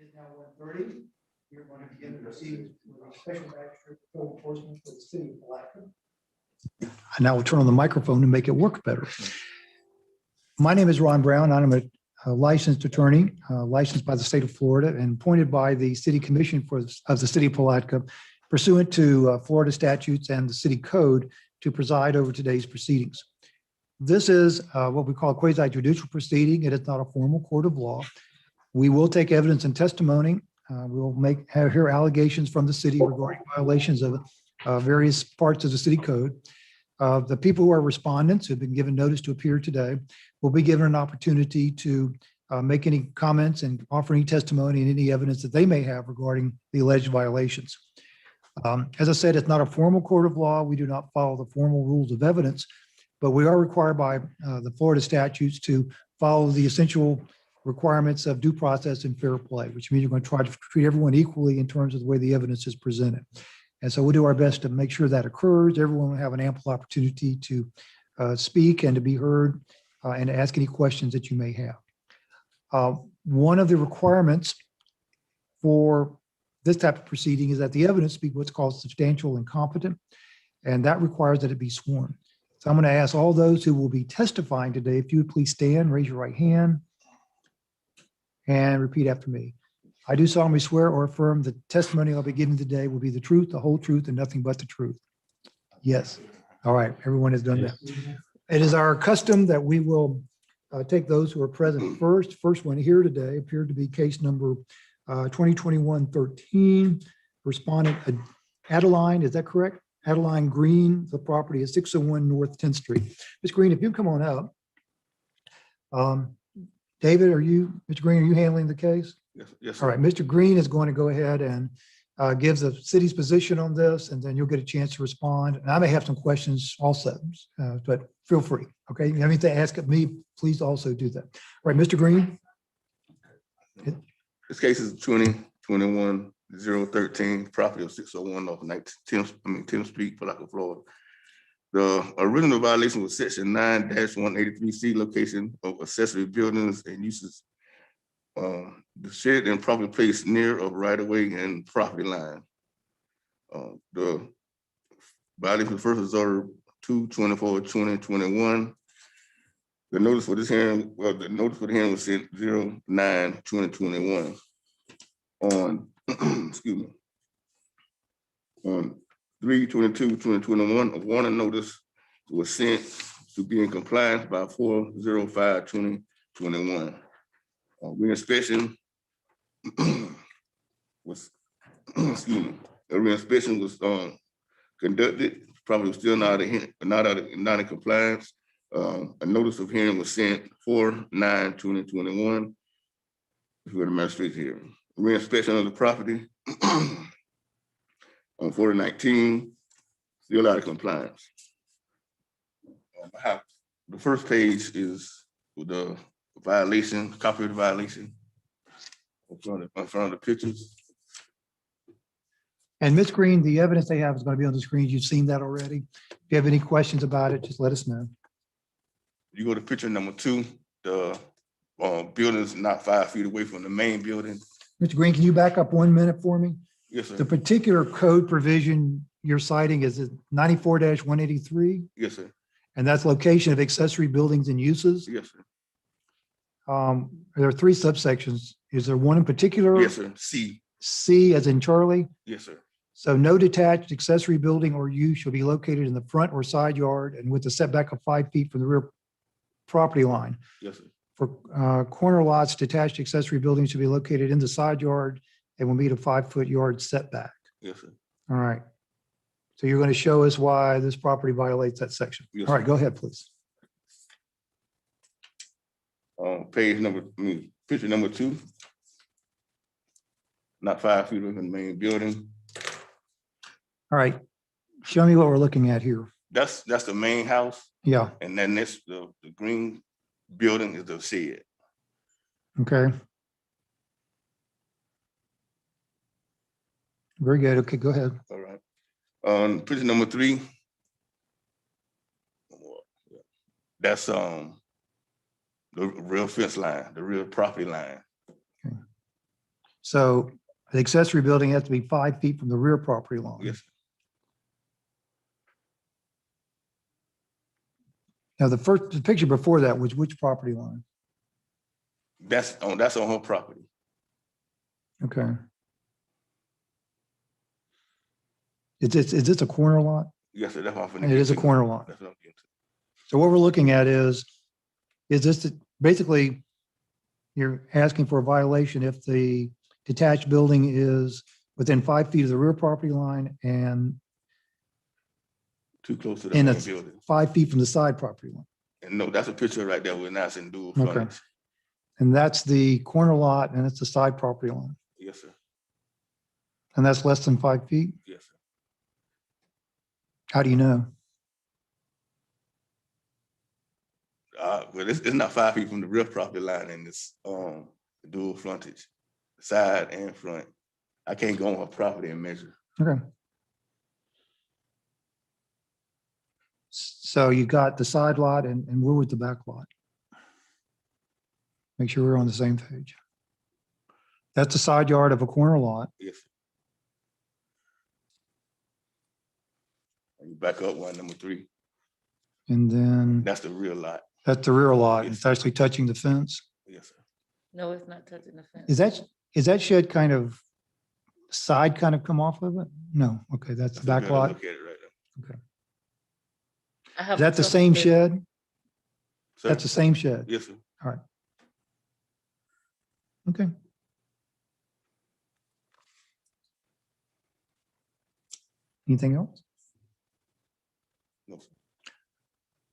is now 1:30. We are going to begin the proceedings with a special magistrate for code enforcement for the city of Palatka. And now we'll turn on the microphone to make it work better. My name is Ron Brown. I'm a licensed attorney, licensed by the state of Florida and appointed by the city commission of the city of Palatka pursuant to Florida statutes and the city code to preside over today's proceedings. This is what we call a quasi-judicial proceeding. It is not a formal court of law. We will take evidence and testimony. We will hear allegations from the city regarding violations of various parts of the city code. The people who are respondents who have been given notice to appear today will be given an opportunity to make any comments and offer any testimony and any evidence that they may have regarding the alleged violations. As I said, it's not a formal court of law. We do not follow the formal rules of evidence, but we are required by the Florida statutes to follow the essential requirements of due process and fair play, which means you're going to try to treat everyone equally in terms of the way the evidence is presented. And so we'll do our best to make sure that occurs. Everyone will have an ample opportunity to speak and to be heard and to ask any questions that you may have. One of the requirements for this type of proceeding is that the evidence be what's called substantial and competent, and that requires that it be sworn. So I'm going to ask all those who will be testifying today, if you would please stand, raise your right hand, and repeat after me. I do solemnly swear or affirm the testimony I'll be giving today will be the truth, the whole truth, and nothing but the truth. Yes. All right. Everyone has done that. It is our custom that we will take those who are present first. First one here today appeared to be case number 2021-13. Respondent Adeline, is that correct? Adeline Green. The property is 601 North 10th Street. Ms. Green, if you come on up. David, Mr. Green, are you handling the case? Yes. All right, Mr. Green is going to go ahead and give the city's position on this, and then you'll get a chance to respond. And I may have some questions also, but feel free. Okay, you have anything to ask of me, please also do that. All right, Mr. Green. This case is 2021-013, property of 601 off 10th Street, Palatka, Florida. The original violation was section 9-183C, location of accessory buildings and uses. The shed and property placed near of right-of-way and property line. The violation was first observed 2/24/2021. The notice for this hearing, the notice for the hearing was sent 09/2021 on, excuse me, on 3/22/2021. A warning notice was sent to be in compliance by 4/05/2021. Reinspection was, excuse me, a reinspection was conducted. Probably was still not in compliance. A notice of hearing was sent 4/9/2021 for the magistrate hearing. Reinspection of the property on 4/19, still out of compliance. The first page is the violation, copy of the violation in front of the pictures. And Ms. Green, the evidence they have is going to be on the screen. You've seen that already. If you have any questions about it, just let us know. You go to picture number 2, the building is not 5 feet away from the main building. Mr. Green, can you back up 1 minute for me? Yes, sir. The particular code provision you're citing is 94-183? Yes, sir. And that's location of accessory buildings and uses? Yes, sir. There are 3 subsections. Is there one in particular? Yes, sir. C. C as in Charlie? Yes, sir. So no detached accessory building or use shall be located in the front or side yard and with a setback of 5 feet from the rear property line. Yes, sir. For corner lots, detached accessory buildings should be located in the side yard and will meet a 5-foot yard setback. Yes, sir. All right. So you're going to show us why this property violates that section. Yes, all right, go ahead, please. Picture number 2. Not 5 feet from the main building. All right. Show me what we're looking at here. That's the main house. Yeah. And then this the green building is the shed. Okay. Very good. Okay, go ahead. All right. Picture number 3. That's the real fence line, the real property line. Okay. So the accessory building has to be 5 feet from the rear property line. Yes, sir. Now, the picture before that was which property line? That's on her property. Okay. Is this a corner lot? Yes, sir. That's what I'm finna It get is a to. corner lot. That's what I'm getting to. So what we're looking at is this basically you're asking for a violation if the detached building is within 5 feet of the rear property line and Too close to the in main a building. 5 feet from the side property line. And no, that's a picture right there. We're not in dual Okay. frontage. And that's the corner lot and it's the side property line. Yes, sir. And that's less than 5 feet? Yes, sir. How do you know? Well, it's not 5 feet from the rear property line and it's dual frontage, side and front. I can't go on her property and measure. Okay. So you got the side lot and we're with the back lot. Make sure we're on the same page. That's the side yard of a corner lot. Yes, sir. And you back up one, number 3. And then That's the rear lot. that's the rear lot. Yes. It's actually touching the fence. Yes, sir. No, it's not touching the fence. Is that shed kind of side kind of come off of it? No. Okay, that's the a back better lot. Look at it right there. I have Is that the trouble same with- shed? Sir? That's the same shed. Yes, sir. Okay. Anything else? No, sir.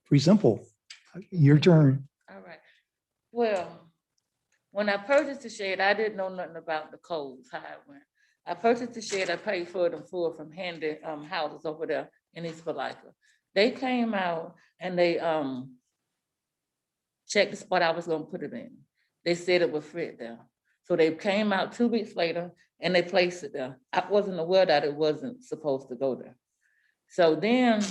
Pretty simple. Your turn. All right. Well, when I purchased the shed, I didn't know nothing about the codes, how it went. I purchased the shed, I paid for it in full from Handy houses over there in East Palatka. They came out and they checked the spot I was gonna put it in. They said it was fit there. So they came out 2 weeks later and they placed it there. I wasn't aware that it wasn't supposed to go there. So then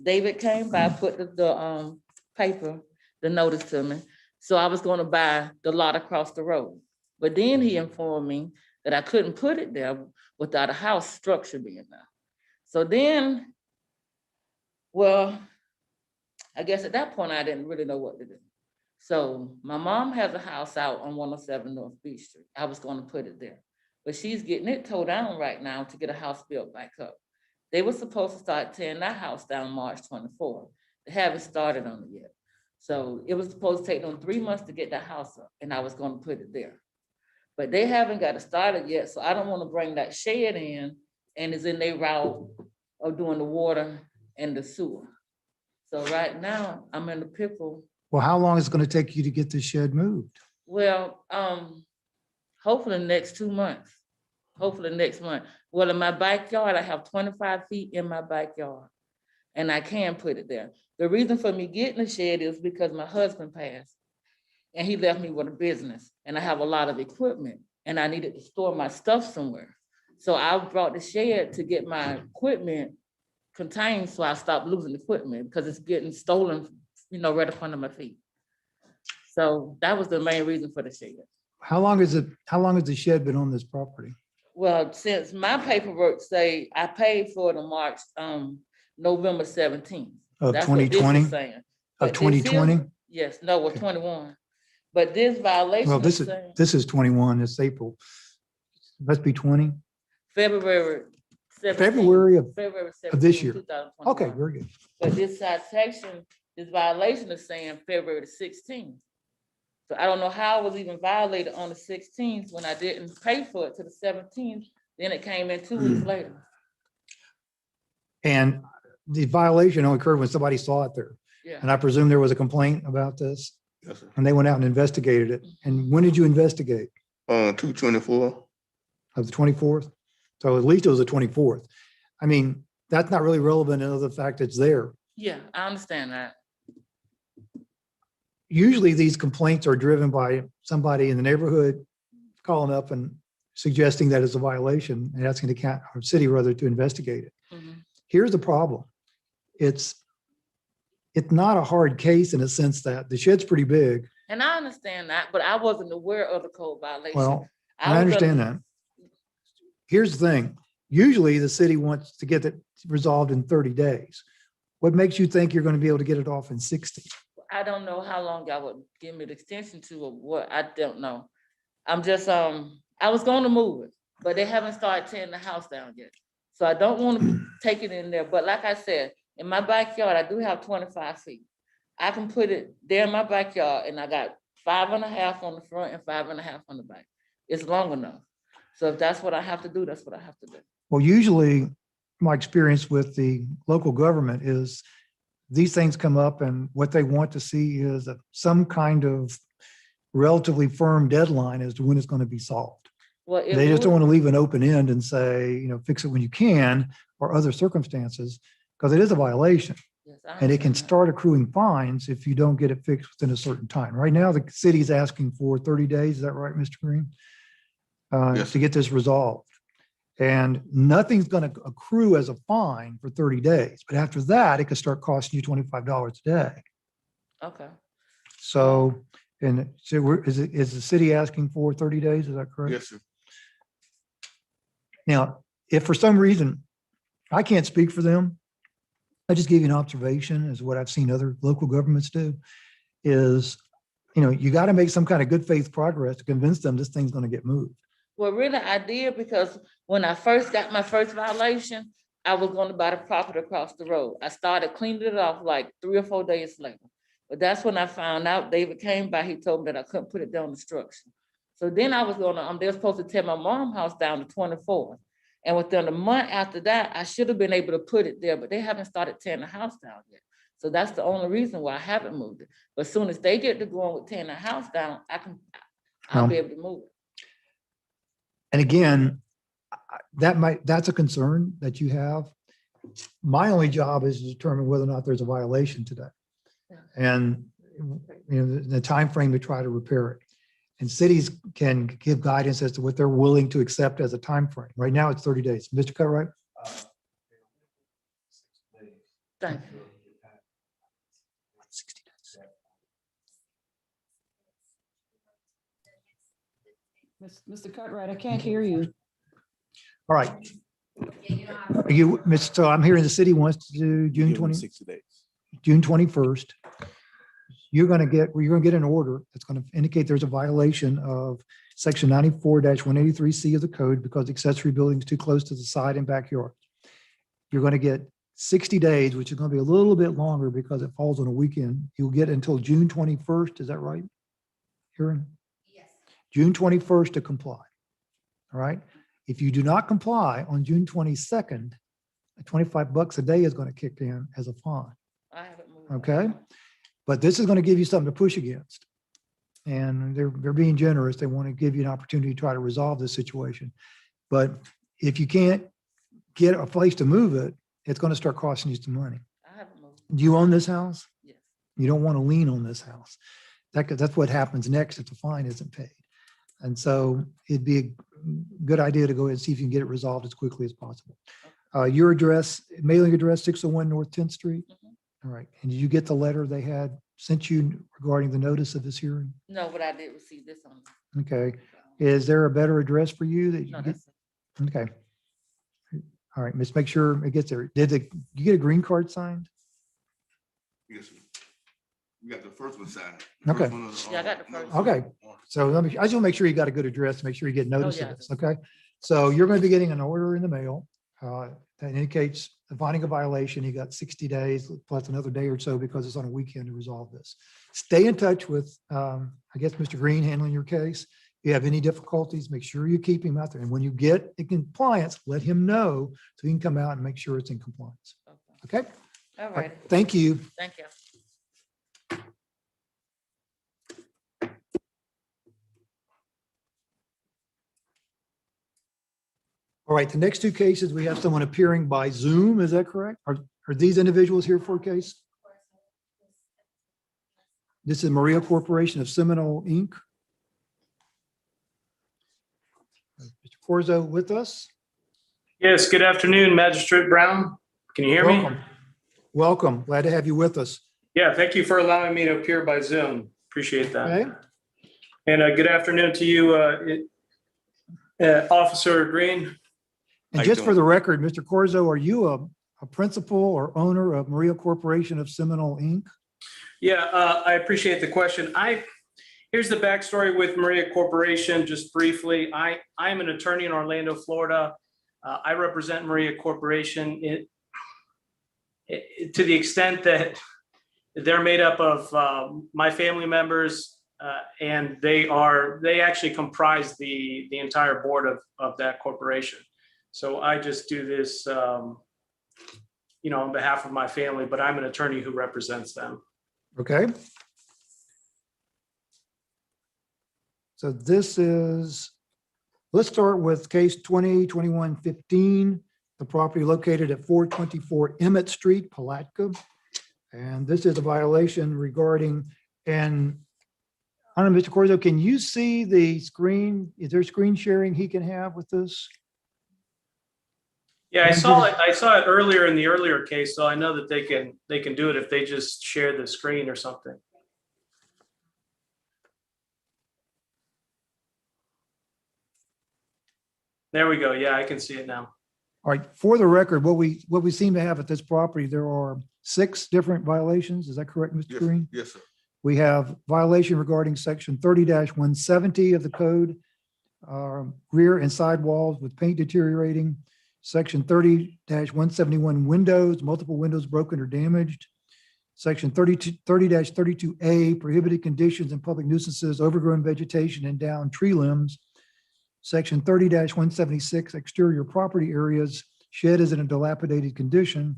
David came by, put the paper, the notice to me. So I was gonna buy the lot across the road. But then he informed me that I couldn't put it there without a house structure being there. So then, well, I guess at that point I didn't really know what to do. So my mom has a house out on 107 North Beach Street. I was gonna put it there, but she's getting it towed down right now to get a house built back up. They were supposed to start tearing that house down March 24th. They haven't started on it yet. So it was supposed to take them 3 months to get that house up and I was gonna put it there. But they haven't got it started yet, so I don't wanna bring that shed in and it's in their route of doing the water and the sewer. So right now, I'm in the pickle. Well, how long is it going to take you to get this shed moved? Well, hopefully the next 2 months, hopefully next month. Well, in my backyard, I have 25 feet in my backyard and I can put it there. The reason for me getting the shed is because my husband passed and he left me with a business and I have a lot of equipment and I needed to store my stuff somewhere. So I brought the shed to get my equipment contained so I stopped losing equipment because it's getting stolen, right up under my feet. So that was the main reason for the shed. How long has the shed been on this property? Well, since my paperwork say I paid for it on November 17th. Of That's what this is 2020? saying. Of But this here- 2020? Yes, no, Okay. 21. But this violation Well, is saying this is 21, it's April. Must be 20. February 17th. February of February this 17th, year. 2021. Okay, very good. But this citation, this violation is saying February 16th. So I don't know how it was even violated on the 16th when I didn't pay for it to the 17th. Then it came in 2 weeks later. And the violation only occurred when somebody saw it there. Yeah. And I presume there was a complaint about this Yes, sir. and they went out and investigated it. And when did you investigate? 224. Of the 24th? So at least it was the 24th. I mean, that's not really relevant to the fact it's there. Yeah, I understand that. Usually these complaints are driven by somebody in the neighborhood calling up and suggesting that it's a violation and asking the county or city rather to investigate it. Mhm. Here's the problem. It's not a hard case in a sense that the shed's pretty big. And I understand that, but I wasn't aware of the code violation. Well, I was understand under- that. here's the thing. Usually the city wants to get it resolved in 30 days. What makes you think you're going to be able to get it off in 60? I don't know how long y'all would give me the extension to or what, I don't know. I'm just, I was gonna move it, but they haven't started tearing the house down yet. So I don't want to take it in there, but like I said, in my backyard, I do have 25 feet. I can put it there in my backyard and I got 5.5 on the front and 5.5 on the back. It's long enough. So if that's what I have to do, that's what I have to do. Well, usually my experience with the local government is these things come up and what they want to see is some kind of relatively firm deadline as to when it's going to be solved. Well, They just don't want to leave an open end and say, fix it when you can or other circumstances, because it is a violation. Yes, I And it can understand that. start accruing fines if you don't get it fixed within a certain time. Right now, the city's asking for 30 days. Is that right, Mr. Green? Yes. To get this resolved. And nothing's going to accrue as a fine for 30 days. But after that, it could start costing you $25 a day. Okay. So, is the city asking for 30 days? Is that correct? Yes, sir. Now, if for some reason, I can't speak for them, I just give you an observation as what I've seen other local governments do, is, you got to make some kind of good faith progress to convince them this thing's going to get moved. Well, really, I did because when I first got my first violation, I was going to buy the property across the road. I started cleaning it off like 3 or 4 days later. But that's when I found out David came by, he told me that I couldn't put it down the structure. So then I was they were supposed to tear my mom's house down the 24th. And within a month after that, I should have been able to put it there, but they haven't started tearing the house down yet. So that's the only reason why I haven't moved it. But as soon as they get to going with tearing the house down, I'll be able to move it. And again, that's a concern that you have. My only job is to determine whether or not there's a violation today. And the time frame to try to repair it. And cities can give guidance as to what they're willing to accept as a time frame. Right now, it's 30 days. Mr. Cutright? Thank you. 60 days. Mr. Cutright, I can't hear you. All right. So I'm hearing the city wants to do June 60 days. June 21st. You're going to get an order that's going to indicate there's a violation of section 94-183C of the code because accessory buildings too close to the side and backyard. You're going to get 60 days, which is going to be a little bit longer because it falls on a weekend. You'll get until June 21st. Is that right, Karen? Yes. June 21st to comply. All right. If you do not comply on June 22nd, $25 a day is going to kick in as a fine. I haven't moved. Okay. But this is going to give you something to push against. And they're being generous. They want to give you an opportunity to try to resolve this situation. But if you can't get a place to move it, it's going to start costing you some money. I haven't moved. Do you own this house? Yes. You don't want to lien on this house. That's what happens next if the fine isn't paid. And so it'd be a good idea to go ahead and see if you can get it resolved as quickly as possible. Your address, mailing address, 601 North 10th Street. All right. And did you get the letter they had sent you regarding the notice of this hearing? No, but I did receive this on. Okay. Is there a better address for you that you No, get? that's Okay. All right. Let's make sure it gets there. Did you get a green card signed? Yes, sir. We got the first one signed. Okay. First one is, Yeah, I got the first Okay. So I just want to make sure you got a good address to make sure you get notice yeah. of this. Okay. So you're going to be getting an order in the mail that indicates the finding a violation. You got 60 days plus another day or so because it's on a weekend to resolve this. Stay in touch with, I guess, Mr. Green handling your case. If you have any difficulties, make sure you keep him out there. And when you get in compliance, let him know so he can come out and make sure it's in compliance. okay. Okay. All All right. right. Thank you. Thank you. All right. The next two cases, we have someone appearing by Zoom. Is that correct? Are these individuals here for a case? This is Maria Corporation of Seminole, Inc. Mr. Corzo with us. Yes, good afternoon, Magistrate Brown. Can you hear me? Welcome. Welcome. Glad to have you with us. Yeah, thank you for allowing me to appear by Zoom. Appreciate that. Okay. And good afternoon to you, Officer Green. And How you just for doing? the record, Mr. Corzo, are you a principal or owner of Maria Corporation of Seminole, Inc.? Yeah, I appreciate the question. Here's the backstory with Maria Corporation, just briefly. I'm an attorney in Orlando, Florida. I represent Maria Corporation to the extent that they're made up of my family members, and they actually comprise the entire board of that corporation. So I just do this, on behalf of my family, but I'm an attorney who represents them. Okay. So this is, let's start with case 20-21-15, the property located at 424 Emmett Street, Palatka. And this is a violation regarding, and I don't know, Mr. Corzo, can you see the screen? Is there screen sharing he can have with this? Yeah, I saw it. I saw it earlier in the earlier case, so I know that they can do it if they just share the screen or something. There we go. Yeah, I can see it now. All right, for the record, what we seem to have at this property, there are 6 different violations. Is that correct, Mr. Yes, Green? yes, sir. We have violation regarding section 30-170 of the code, rear and side walls with paint deteriorating. Section 30-171 windows, multiple windows broken or damaged. Section 30-32A prohibited conditions and public nuisances, overgrown vegetation and downed tree limbs. Section 30-176 exterior property areas, shed is in a dilapidated condition.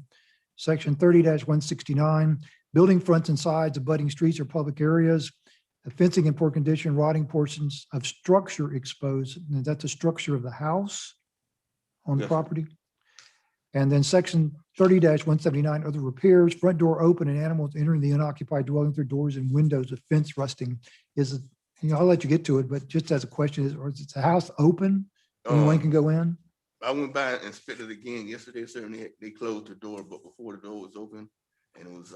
Section 30-169 building fronts and sides, abutting streets or public areas, fencing in poor condition, rotting portions of structure exposed. And that's the structure of the house on the Yes, sir. property. And then section 30-179, other repairs, front door open and animals entering the unoccupied dwelling through doors and windows with fence rusting. I'll let you get to it, but just as a question, is the house open? Anyone can go in? I went by and inspected it again yesterday, sir, and they closed the door, but before the door was open, and it was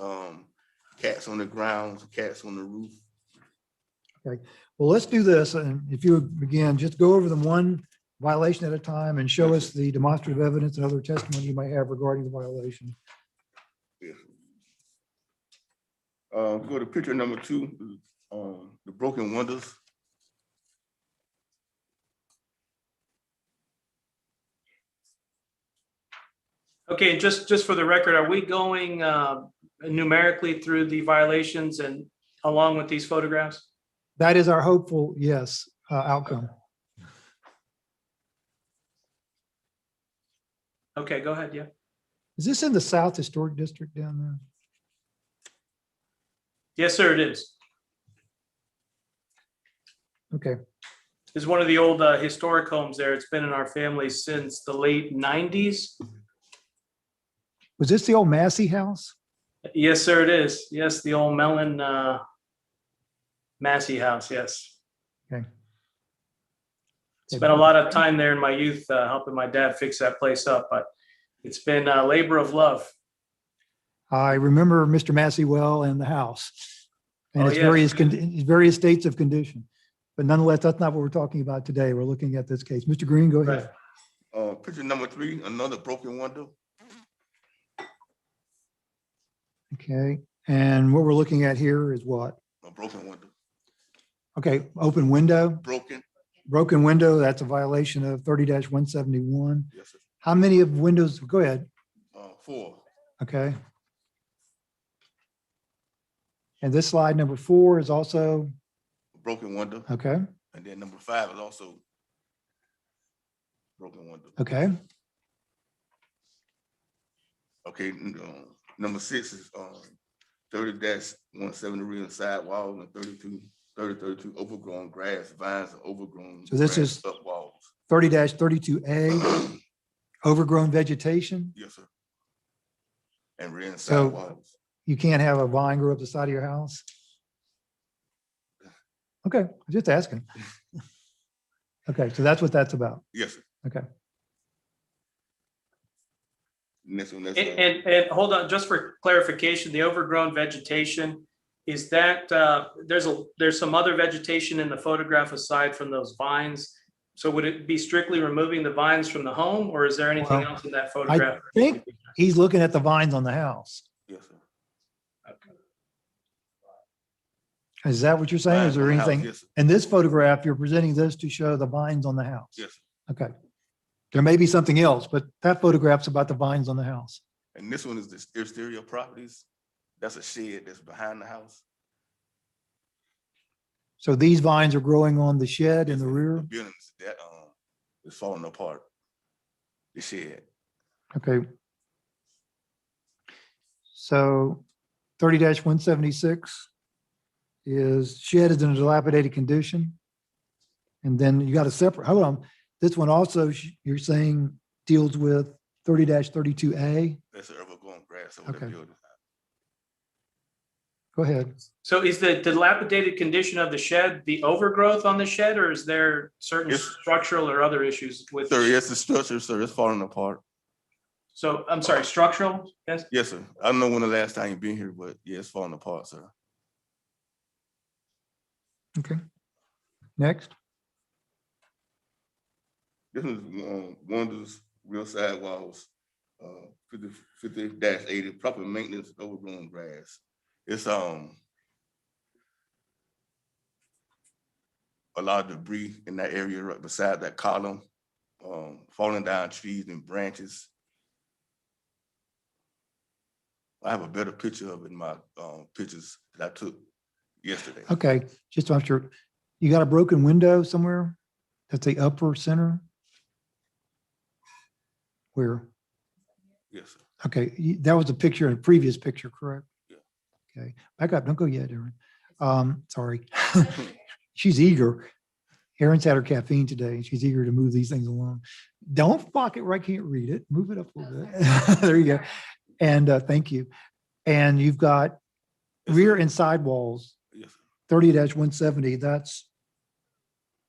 cats on the ground, cats on the roof. Okay, well, let's do this. And if you would, again, just go over them one violation at a time and show us the demonstrative evidence and other testimony you might have regarding the violation. Yes. Go to picture number 2, the broken windows. Okay, just for the record, are we going numerically through the violations and along with these photographs? That is our hopeful, yes, outcome. Okay, go ahead. Yeah. Is this in the South Historic District down there? Yes, sir, it is. Okay, It's one of the old historic homes there. It's been in our family since the late 90s. was this the old Massey house? Yes, sir, it is. Yes, the old Mellon Massey house. Yes. Okay. Spent a lot of time there in my youth helping my dad fix that place up, but it's been a labor of love. I remember Mr. Massey well and the house and Oh, its yes. various states of condition. But nonetheless, that's not what we're talking about today. We're looking at this case. Mr. Green, go ahead. Picture number 3, another broken window. Okay, and what we're looking at here is what? A broken window. Okay, open window, Broken. broken window, that's a violation of 30-171. Yes, sir. How many of windows, go ahead, 4. okay. And this slide number 4 is also, A broken window. okay, And then number 5 is also broken window. okay, Okay, number 6 is 30-170 rear and side walls and 32 overgrown grass, vines and overgrown. So this grass is- up walls. 30-32A, overgrown vegetation. Yes, sir. And rear and So- side walls. You can't have a vine grow up the side of your house? Okay, just asking. Okay, so that's what that's about. Yes, sir. Okay. Next one, that's, And hold on, just for clarification, the overgrown vegetation, is that there's some other vegetation in the photograph aside from those vines? So would it be strictly removing the vines from the home, or is there anything Well, else in that I photograph? think he's looking at the vines on the house. Yes, sir. Is that what you're saying? Is Vines there on the house, anything yes, sir. in this photograph, you're presenting this to show the vines on the house? Yes, sir. Okay. There may be something else, but that photograph's about the vines on the house. And this one is the exterior properties. That's a shed that's behind the house. So these vines are growing on the shed in Yes, the sir. rear? The buildings that is falling apart. The shed. Okay. So 30-176 is shed is in a dilapidated condition. And then you got a separate, hold on. This one also, you're saying deals with 30-32A. That's the overgrown grass over Okay. the building. Go ahead. So is the dilapidated condition of the shed the overgrowth on the shed, or is there certain Yes. structural or other issues with? Sir, yes, the structure, sir, it's falling apart. So I'm sorry, structural? Yes. Yes, sir. I don't know when the last time you've been here, but yeah, it's falling apart, sir. Okay. Next. This is one of those real sidewalls, 50-80, proper maintenance, overgrown grass. It's a lot of debris in that area right beside that column, falling down trees and branches. I have a better picture of it in my pictures that I took yesterday. Okay. Just to make sure, you got a broken window somewhere? That's the upper center? Where? Yes, sir. Okay, that was a picture in a previous picture, correct? Yeah. Okay, back up, don't go yet, Erin. Sorry. She's eager. Erin's had her caffeine today. She's eager to move these things along. Don't block it where I can't read it. Move it up a little bit. There you go. And thank you. And you've got Yes, rear sir. and side walls, Yes, sir. 30-170, that's,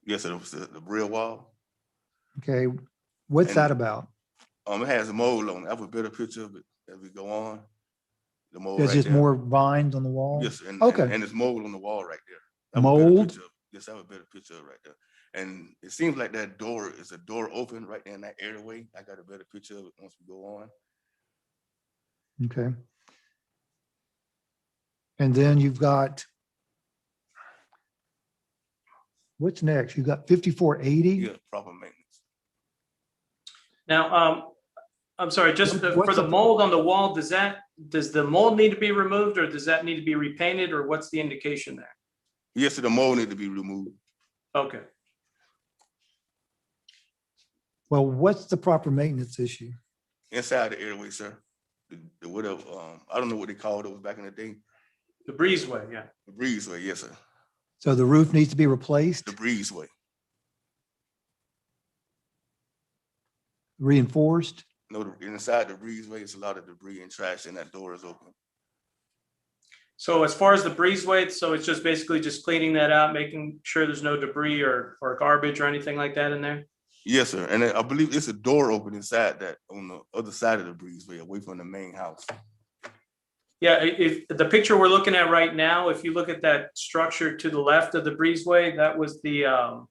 Yes, sir. It was the rear wall. okay, what's And- that about? It has a mold on it. I have a better picture of it as we go on. The mold There's right just there. more vines on the wall? Yes, and Okay. and there's mold on the wall right there. I have a better Mold? picture of it. Yes, I have a better picture of it right there. And it seems like that door is a door open right there in that airway. I got a better picture of it once we go on. Okay. And then you've got, what's next? You've got 5480? Yeah, proper maintenance. Now, I'm sorry, just for What's the the- mold on the wall, does the mold need to be removed, or does that need to be repainted, or what's the indication there? Yes, sir, the mold need to be removed. Okay. Well, what's the proper maintenance issue? Inside the airway, sir. The whatever, I don't know what they called those back in the day. The breezeway, yeah. The breezeway, yes, sir. So the roof needs to be replaced, The breezeway. reinforced? No, inside the breezeway, it's a lot of debris and trash, and that door is open. So as far as the breezeway, so it's just basically just cleaning that out, making sure there's no debris or garbage or anything like that in there? Yes, sir. And I believe it's a door open inside that on the other side of the breezeway, away from the main house. Yeah, if the picture we're looking at right now, if you look at that structure to the left of the breezeway, that was the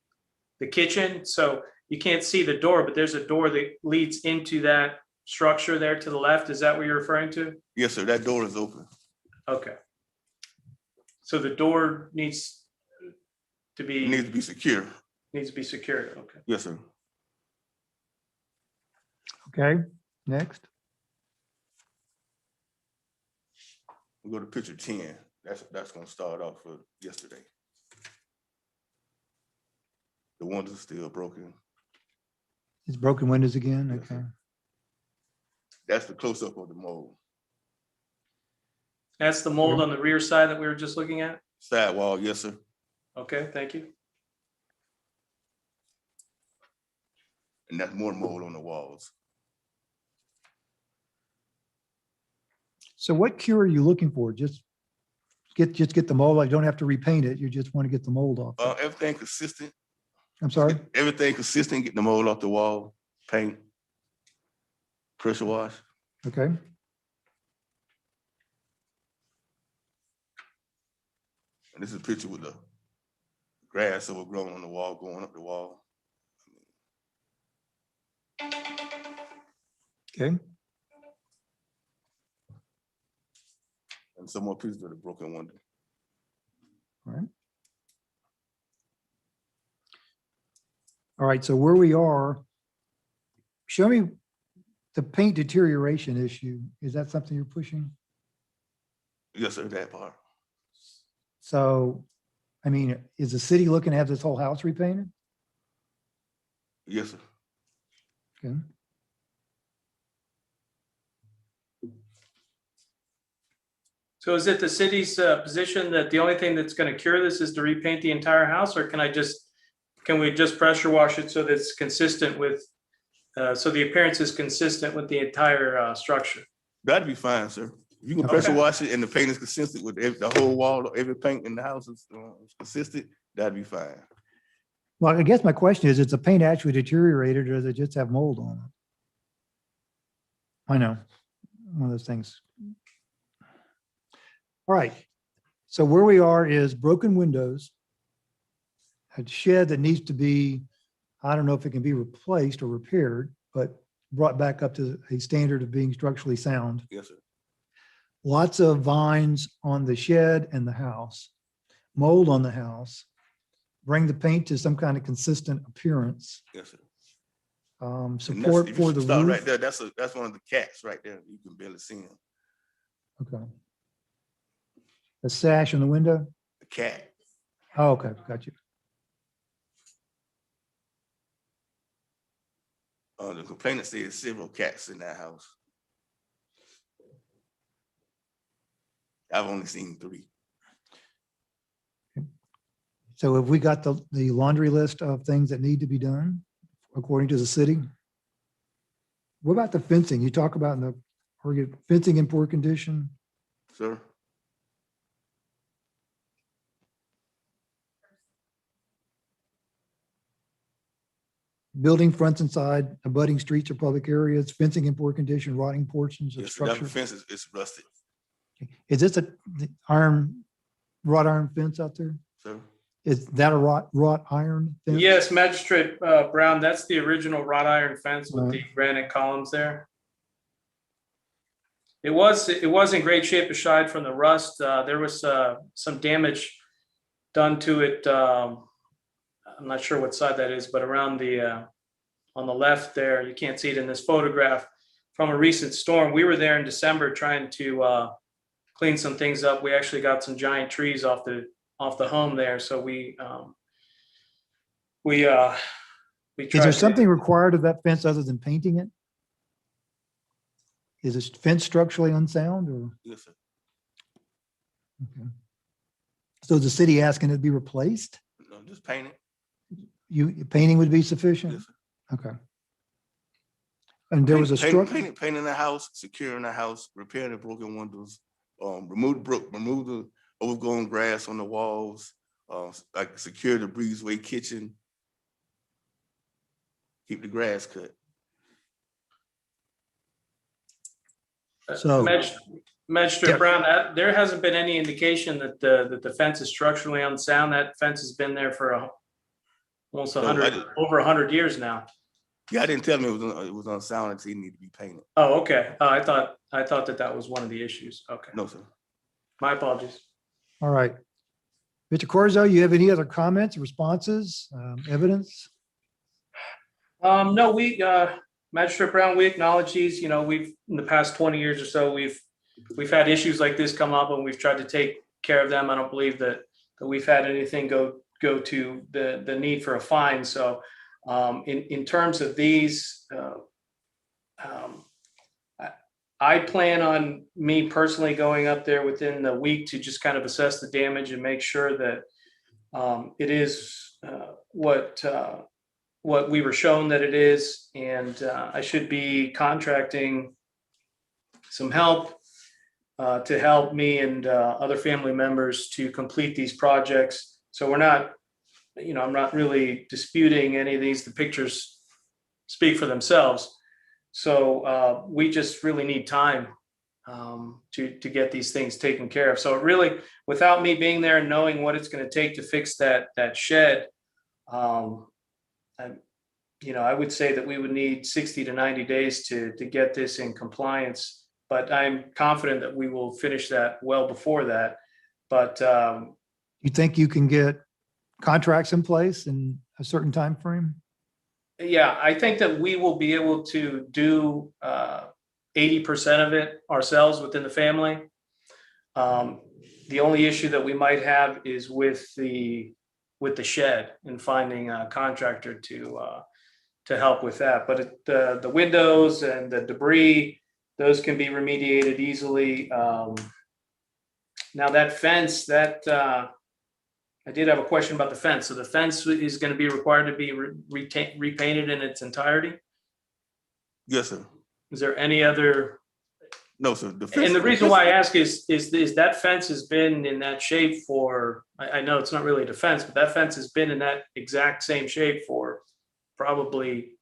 kitchen. So you can't see the door, but there's a door that leads into that structure there to the left. Is that what you're referring to? Yes, sir. That door is open. Okay. So the door needs to It be, needs to be secure. secured. Okay. Yes, sir. Okay, next. We go to picture 10. That's gonna start off for yesterday. The windows are still broken. It's broken windows again, Yes, okay. sir. That's the close-up of the mold. That's the mold on the rear side that we were just looking at? Sidewall, yes, sir. Okay, thank you. And that's more mold on the walls. So what cure are you looking for? Just get the mold, you don't have to repaint it, you just want to get the mold off. Everything consistent. I'm sorry? Everything consistent, get the mold off the wall, paint, pressure wash. Okay, And this is a picture with the grass overgrown on the wall, going up the wall. Okay, And some more pieces of the broken window. all right. All right, so where we are, show me the paint deterioration issue. Is that something you're pushing? Yes, sir, that part. So, I mean, is the city looking to have this whole house repainted? Yes, sir. Okay. So is it the city's position that the only thing that's going to cure this is to repaint the entire house, or can we just pressure wash it so that it's consistent with, so the appearance is consistent with the entire structure? That'd be fine, sir. If you can pressure Okay. wash it and the paint is consistent with the whole wall, every paint in the house is consistent, that'd be fine. Well, I guess my question is, the paint actually deteriorated or does it just have mold on it? I know, one of those things. All right, so where we are is broken windows, a shed that needs to be, I don't know if it can be replaced or repaired, but brought back up to a standard of being structurally sound. Yes, sir. Lots of vines on the shed and the house, mold on the house. Bring the paint to some kind of consistent appearance. Yes, sir. Support And that's- if you for the start right roof. there, that's one of the cats right there. You can barely see him. Okay. A sash in the window? The cat. Oh, okay, got you. The complainant says several cats in that house. I've only seen 3. So have we got the laundry list of things that need to be done according to the city? What about the fencing? You talk about fencing in poor condition? Sir, Building fronts and side, abutting streets or public areas, fencing in poor condition, rotting portions of yes, sir, that structure. fence is rusted, Is this the wrought iron fence out there? sir. Is that a wrought iron fence? Yes, Magistrate Brown, that's the original wrought iron fence with the granite columns there. It was in great shape aside from the rust. There was some damage done to it. I'm not sure what side that is, but around on the left there, you can't see it in this photograph, from a recent storm. We were there in December trying to clean some things up. We actually got some giant trees off the home there. So we tried Is there something required of that fence other than painting it? Is this fence structurally unsound or? Yes, sir. Okay. So is the city asking it to be replaced? No, just paint it. Painting would be sufficient? Yes, sir. Okay. And there was a structure, Painting the house, securing the house, repairing the broken windows, remove the overgrown grass on the walls, like secure the breezeway kitchen, keep the grass cut. So- Magistrate Yep. Brown, there hasn't been any indication that the fence is structurally unsound. That fence has been there for almost No, I 100, didn't. over 100 years now. Yeah, I didn't tell him it was unsound until it needed to be painted. Oh, okay. I thought that was one of the issues. Okay, No, sir. my apologies. all right. Mr. Corzo, you have any other comments, responses, evidence? No, Magistrate Brown, we acknowledge these. You know, we've in the past 20 years or so, we've had issues like this come up, and we've tried to take care of them. I don't believe that we've had anything go to the need for a fine. So, in terms of these, I plan on me personally going up there within the week to just kind of assess the damage and make sure that it is what we were shown that it is. And I should be contracting some help to help me and other family members to complete these projects. So we're not, I'm not really disputing any of these. The pictures speak for themselves. So we just really need time to get these things taken care of. So it really, without me being there and knowing what it's going to take to fix that shed, I would say that we would need 60 to 90 days to get this in compliance. But I'm confident that we will finish that well before that. But You think you can get contracts in place in a certain time frame? yeah, I think that we will be able to do 80% of it ourselves within the family. The only issue that we might have is with the shed and finding a contractor to help with that. But the windows and the debris, those can be remediated easily. Now that fence, I did have a question about the fence. So the fence is going to be required to be repainted in its entirety. Yes, sir. Is there any other? No, sir. And the reason why I ask is that fence has been in that shape for, I know it's not really a defense, but that fence has been in that exact same shape for probably,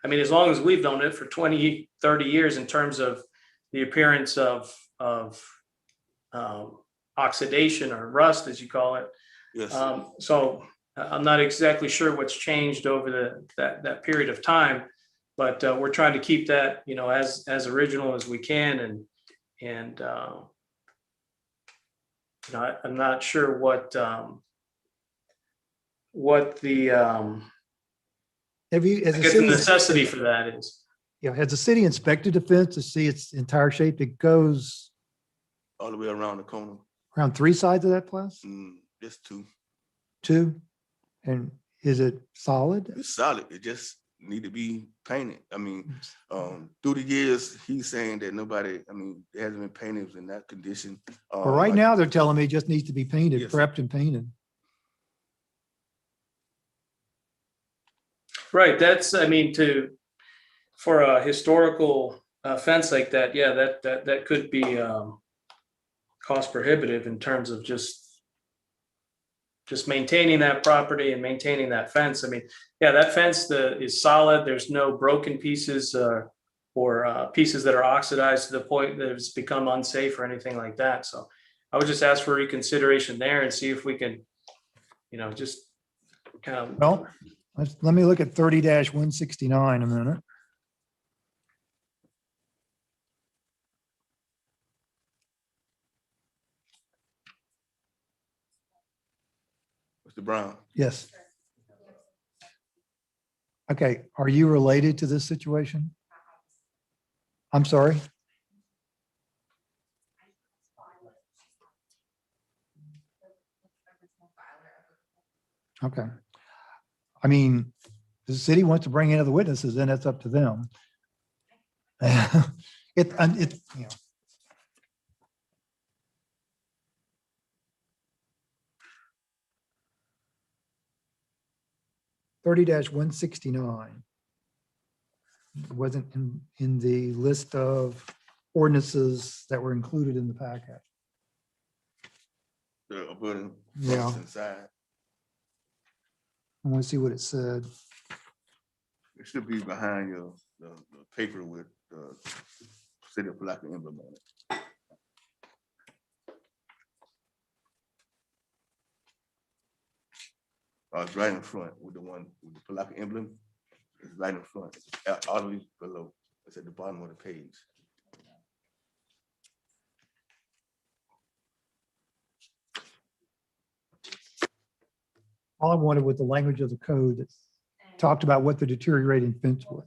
as long as we've known it, for 20, 30 years, in terms of the appearance of oxidation or rust, as you call it. Yes. So I'm not exactly sure what's changed over that period of time, but we're trying to keep that, as original as we can. And I'm not sure what the, Have you, as I a guess the city, necessity for that is. has the city inspected the fence to see its entire shape? It goes All the way around the corner. around 3 sides of that place? Just 2. 2? And is it solid? It's solid. It just need to be painted. Through the years, he's saying that nobody, it hasn't been painted in that condition. But right now, they're telling me it just needs to be painted, Yes. prepped and painted. Right, that's, for a historical fence like that, yeah, that could be cost prohibitive in terms of just maintaining that property and maintaining that fence. Yeah, that fence is solid. There's no broken pieces or pieces that are oxidized to the point that it's become unsafe or anything like that. So I would just ask for reconsideration there and see if we can, just kind of. Well, let me look at 30-169 a minute. Mr. Brown. Yes. Okay, are you related to this situation? I'm sorry? Okay. The city wants to bring in other witnesses, then that's up to them. It 30-169 wasn't in the list of ordinances that were included in the packet. The building. Yeah. Inside. I want to see what it said. It should be behind the paper with the city of Palatka emblem on it. It's right in front with the one with the Palatka emblem. It's right in front, all the way below. It's at the bottom of the page. All I wanted was the language of the code that talked about what the deteriorating fence was.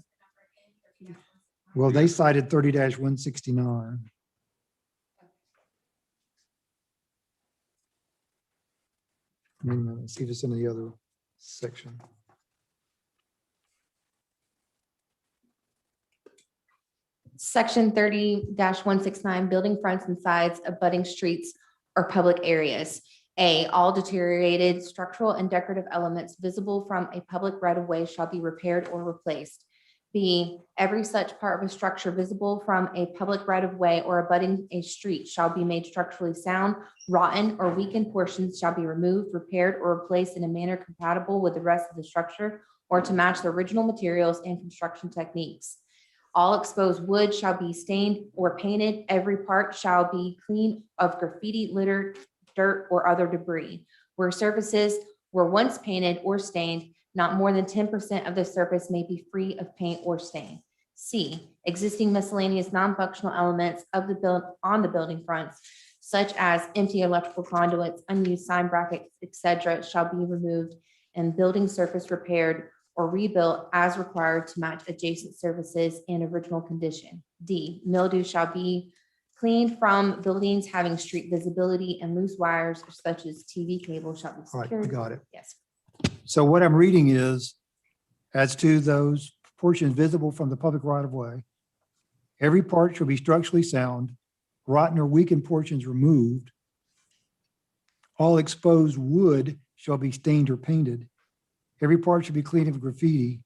Well, they cited 30-169. Let's see if it's in the other section. Section 30-169, building fronts and sides of abutting streets or public areas. A, all deteriorated structural and decorative elements visible from a public right-of-way shall be repaired or replaced. B, every such part of a structure visible from a public right-of-way or abutting a street shall be made structurally sound. Rotten or weakened portions shall be removed, repaired, or replaced in a manner compatible with the rest of the structure or to match the original materials and construction techniques. All exposed wood shall be stained or painted. Every part shall be clean of graffiti, litter, dirt, or other debris. Where surfaces were once painted or stained, Not more than 10% of the surface may be free of paint or stain. C, existing miscellaneous non-functional elements of the on the building fronts, such as empty electrical conduits, unused sign brackets, etc., shall be removed and building surface repaired or rebuilt as required to match adjacent surfaces in original condition. D, mildew shall be cleaned from buildings having street visibility, and loose wires such as TV cable shall be All right, I secured. got it. Yes. So what I'm reading is, as to those portions visible from the public right of way, every part shall be structurally sound, rotten or weakened portions removed. All exposed wood shall be stained or painted. Every part should be cleaned of graffiti.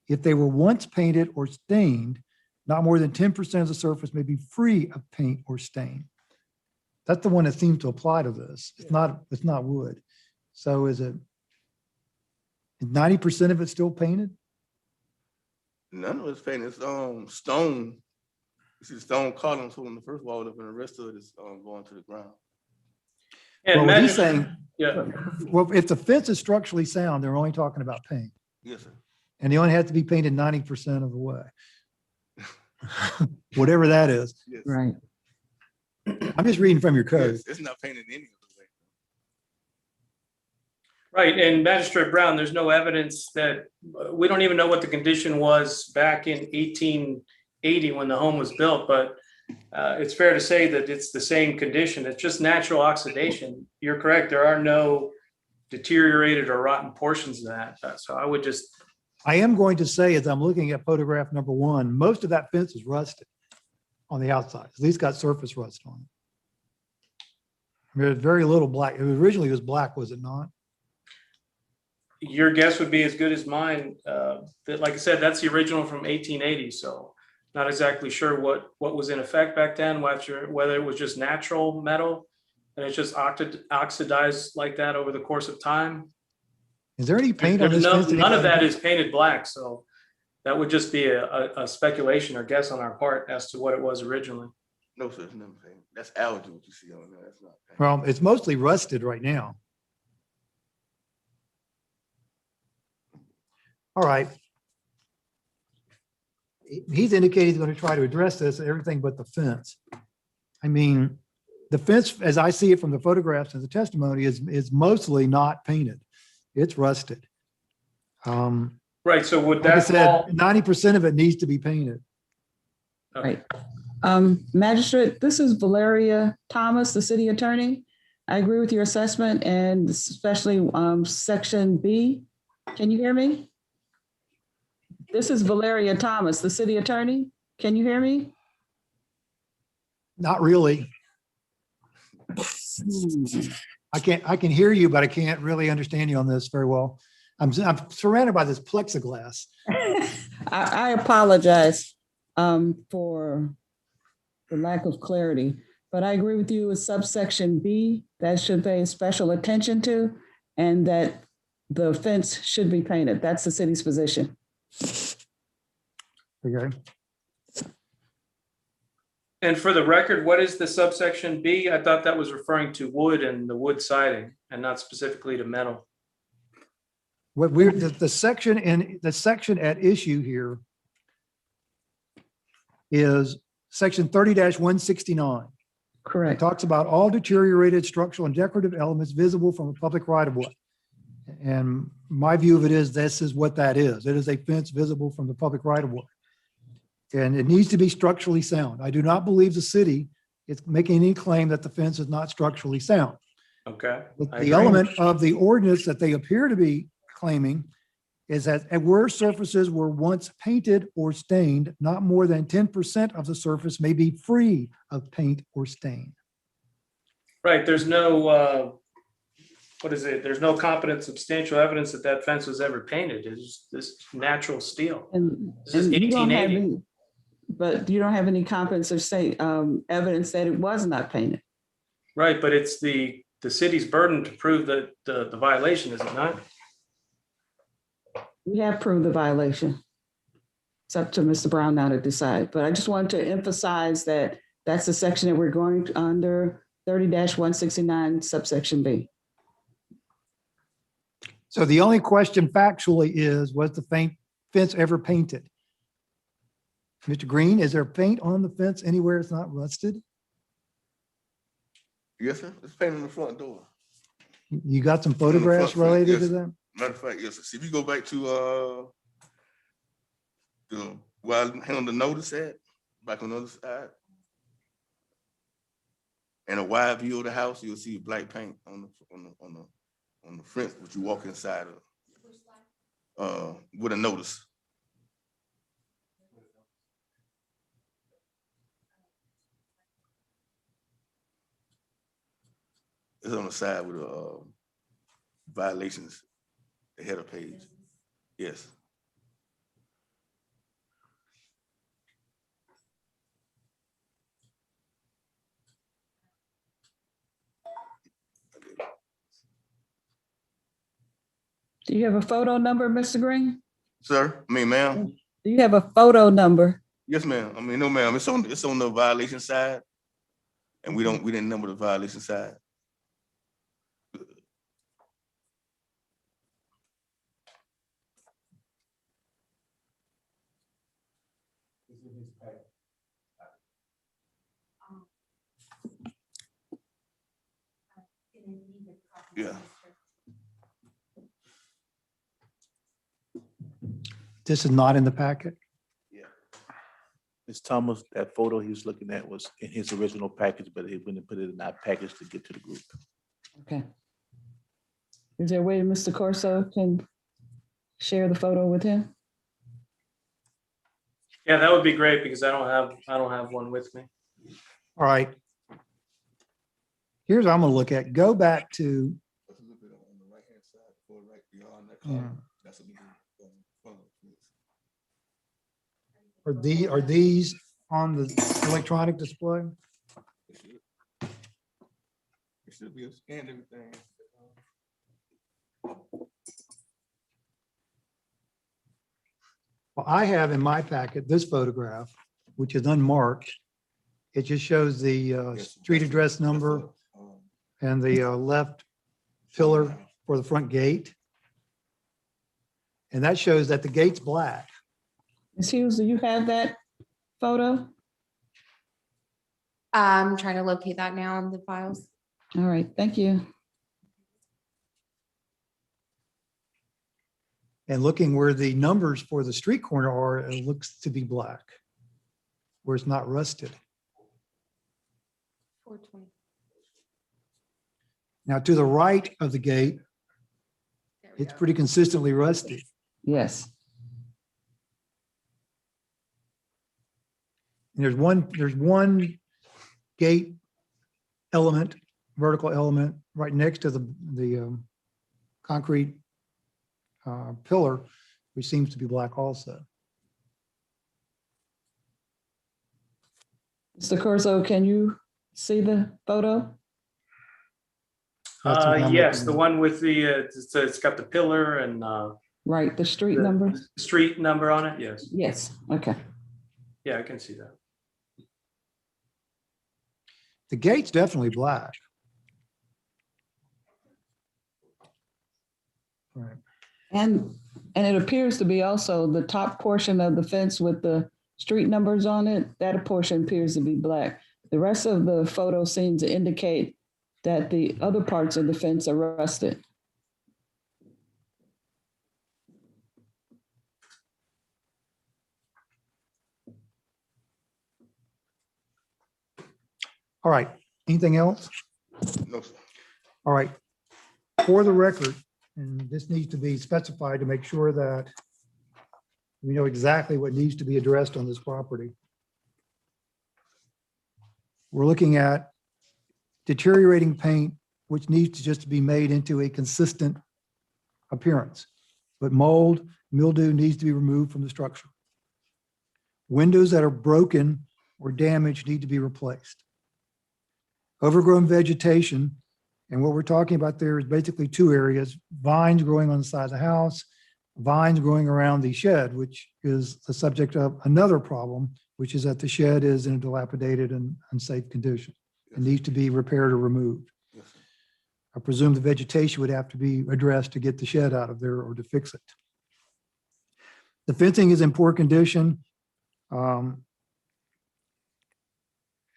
If they were once painted or stained, not more than 10% of the surface may be free of paint or stain. That's the one that seems to apply to this. It's not wood. So is 90% of it still painted? None of it's painted. It's stone. You see the stone columns holding the first wall up, and the rest of it is going to the ground. And Well, what he's Magistrate- saying, Yeah, well, if the fence is structurally sound, they're only talking about paint. Yes, sir. And they only have to be painted 90% of the way. Whatever that is. Yes. Right. I'm just reading from your code. Yes, it's not painted any of the way. right. And Magistrate Brown, there's no evidence that, we don't even know what the condition was back in 1880 when the home was built, but it's fair to say that it's the same condition. It's just natural oxidation. You're correct. There are no deteriorated or rotten portions of that. So I would just, I am going to say, as I'm looking at photograph number 1, most of that fence is rusted on the outside. At least got surface rust on it. There's very little black. It originally was black, was it not? your guess would be as good as mine. That, like I said, that's the original from 1880. So not exactly sure what was in effect back then, whether it was just natural metal and it's just oxidized like that over the course of time. Is there any paint on There's this fence? none of that is painted black. So that would just be a speculation or guess on our part as to what it was originally. No, sir, it's never painted. That's algae what you see on there. That's not painted. Well, it's mostly rusted right now. All right. He's indicated he's going to try to address this, everything but the fence. I mean, the fence, as I see it from the photographs and the testimony, is mostly not painted. It's rusted. Right. So would Like I that fall? said, 90% of it needs to be painted. Okay. Magistrate, this is Valeria Thomas, the city attorney. I agree with your assessment and especially section B. Can you hear me? This is Valeria Thomas, the city attorney. Can you hear me? Not really. I can hear you, but I can't really understand you on this very well. I'm surrounded by this plexiglass. I apologize for the lack of clarity, but I agree with you with subsection B, that should pay special attention to, and that the fence should be painted. That's the city's position. Okay. And for the record, what is the subsection B? I thought that was referring to wood and the wood siding and not specifically to metal. What we're, the section at issue here is section 30-169. It Correct. talks about all deteriorated structural and decorative elements visible from a public right of way. And my view of it is this is what that is. It is a fence visible from the public right of way. And it needs to be structurally sound. I do not believe the city is making any claim that the fence is not structurally sound. Okay. But I the agree. element of the ordinance that they appear to be claiming is that where surfaces were once painted or stained, not more than 10% of the surface may be free of paint or stain. Right. There's no, what is it? There's no competent substantial evidence that that fence was ever painted. It's this natural steel. And, This is and you don't have 1880. any, but you don't have any competence or say evidence that it was not painted. Right. But it's the city's burden to prove that the violation, is it not? We have proved the violation. It's up to Mr. Brown now to decide, but I just wanted to emphasize that that's the section that we're going to under 30-169 subsection B. So the only question factually is, was the fence ever painted? Mr. Green, is there paint on the fence anywhere it's not rusted? Yes, sir. It's painted on the front door. You got some On the front photographs front, related yes, to sir. that? Matter of fact, yes, sir. See, if you go back to where I handled the notice at, back on the other side. And a wide view of the house, you'll see black paint on the front, which you walk inside of. With a notice. It's on the side with the violations, the header page. Yes. Do you have a photo number, Mr. Green? Sir, I mean, ma'am. Do you have a photo number? Yes, ma'am. I mean, no, ma'am. It's on the violation side. And we didn't number the violation side. Yeah. This is not in the packet? Ms. Thomas, that photo he was looking at was in his original package, but he went and put it in our package to get to the group. Okay. Is there a way Mr. Corso can share the photo with him? Yeah, that would be great because I don't have one with me. All right. Here's what I'm gonna look at. Go back to, are these on the electronic display? It should be a scanned everything. Well, I have in my packet this photograph, which is unmarked. It just shows the street address number and the left pillar for the front gate. And that shows that the gate's black. Ms. Hughes, do you have that photo? I'm trying to locate that now in the files. All right, thank you. And looking where the numbers for the street corner are, it looks to be black, where it's not rusted. 420. Now, to the right of the gate, There we it's go. pretty consistently rusty. Yes. And there's one gate element, vertical element, right next to the concrete pillar, which seems to be black also. Mr. Corso, can you see the photo? That's what I'm Yes, looking the at. one with the, it's got the pillar and Right, the street the number? street number on it. Yes. Yes, okay. Yeah, I can see that. The gate's definitely black. Right. And it appears to be also the top portion of the fence with the street numbers on it, that portion appears to be black. The rest of the photo seems to indicate that the other parts of the fence are rusted. All right, anything else? No, sir. All right, for the record, and this needs to be specified to make sure that we know exactly what needs to be addressed on this property. We're looking at deteriorating paint, which needs to just be made into a consistent appearance. But mold, mildew needs to be removed from the structure. Windows that are broken or damaged need to be replaced. Overgrown vegetation, and what we're talking about there is basically two areas: vines growing on the side of the house, vines growing around the shed, which is the subject of another problem, which is that the shed is in a dilapidated and unsafe condition. It needs to be repaired or removed. Yes, sir. I presume the vegetation would have to be addressed to get the shed out of there or to fix it. The fencing is in poor condition.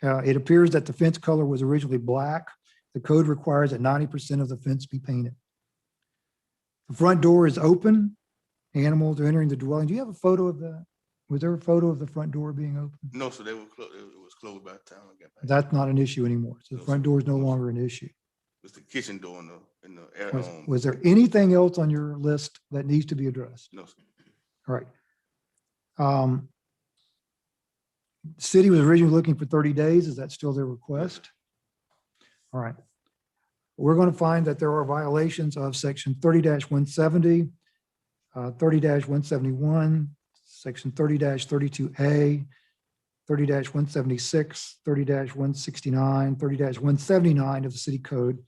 It appears that the fence color was originally black. The code requires that 90% of the fence be painted. The front door is open. Animals are entering the dwelling. Do you have a photo of that? Was there a photo of the front door being open? No, so they were closed, it was closed by the time I got back. That's not an issue anymore. So the front door is no longer an issue. It's the kitchen door in the air. Was there anything else on your list that needs to be addressed? No, sir. All right. The city was originally looking for 30 days. Is that still their request? All right. We're going to find that there are violations of section 30-170, 30-171, section 30-32A, 30-176, 30-169, 30-179 of the city code,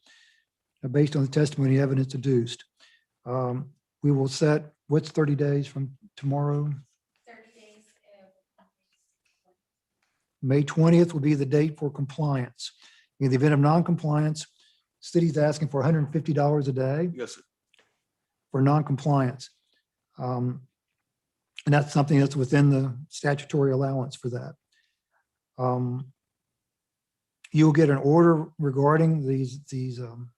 based on the testimony evidence adduced. We will set, what's 30 days from tomorrow? 30 days. May 20th will be the date for compliance. In the event of non-compliance, city's asking for $150 a day Yes, sir. for non-compliance. And that's something that's within the statutory allowance for that. You'll get an order regarding these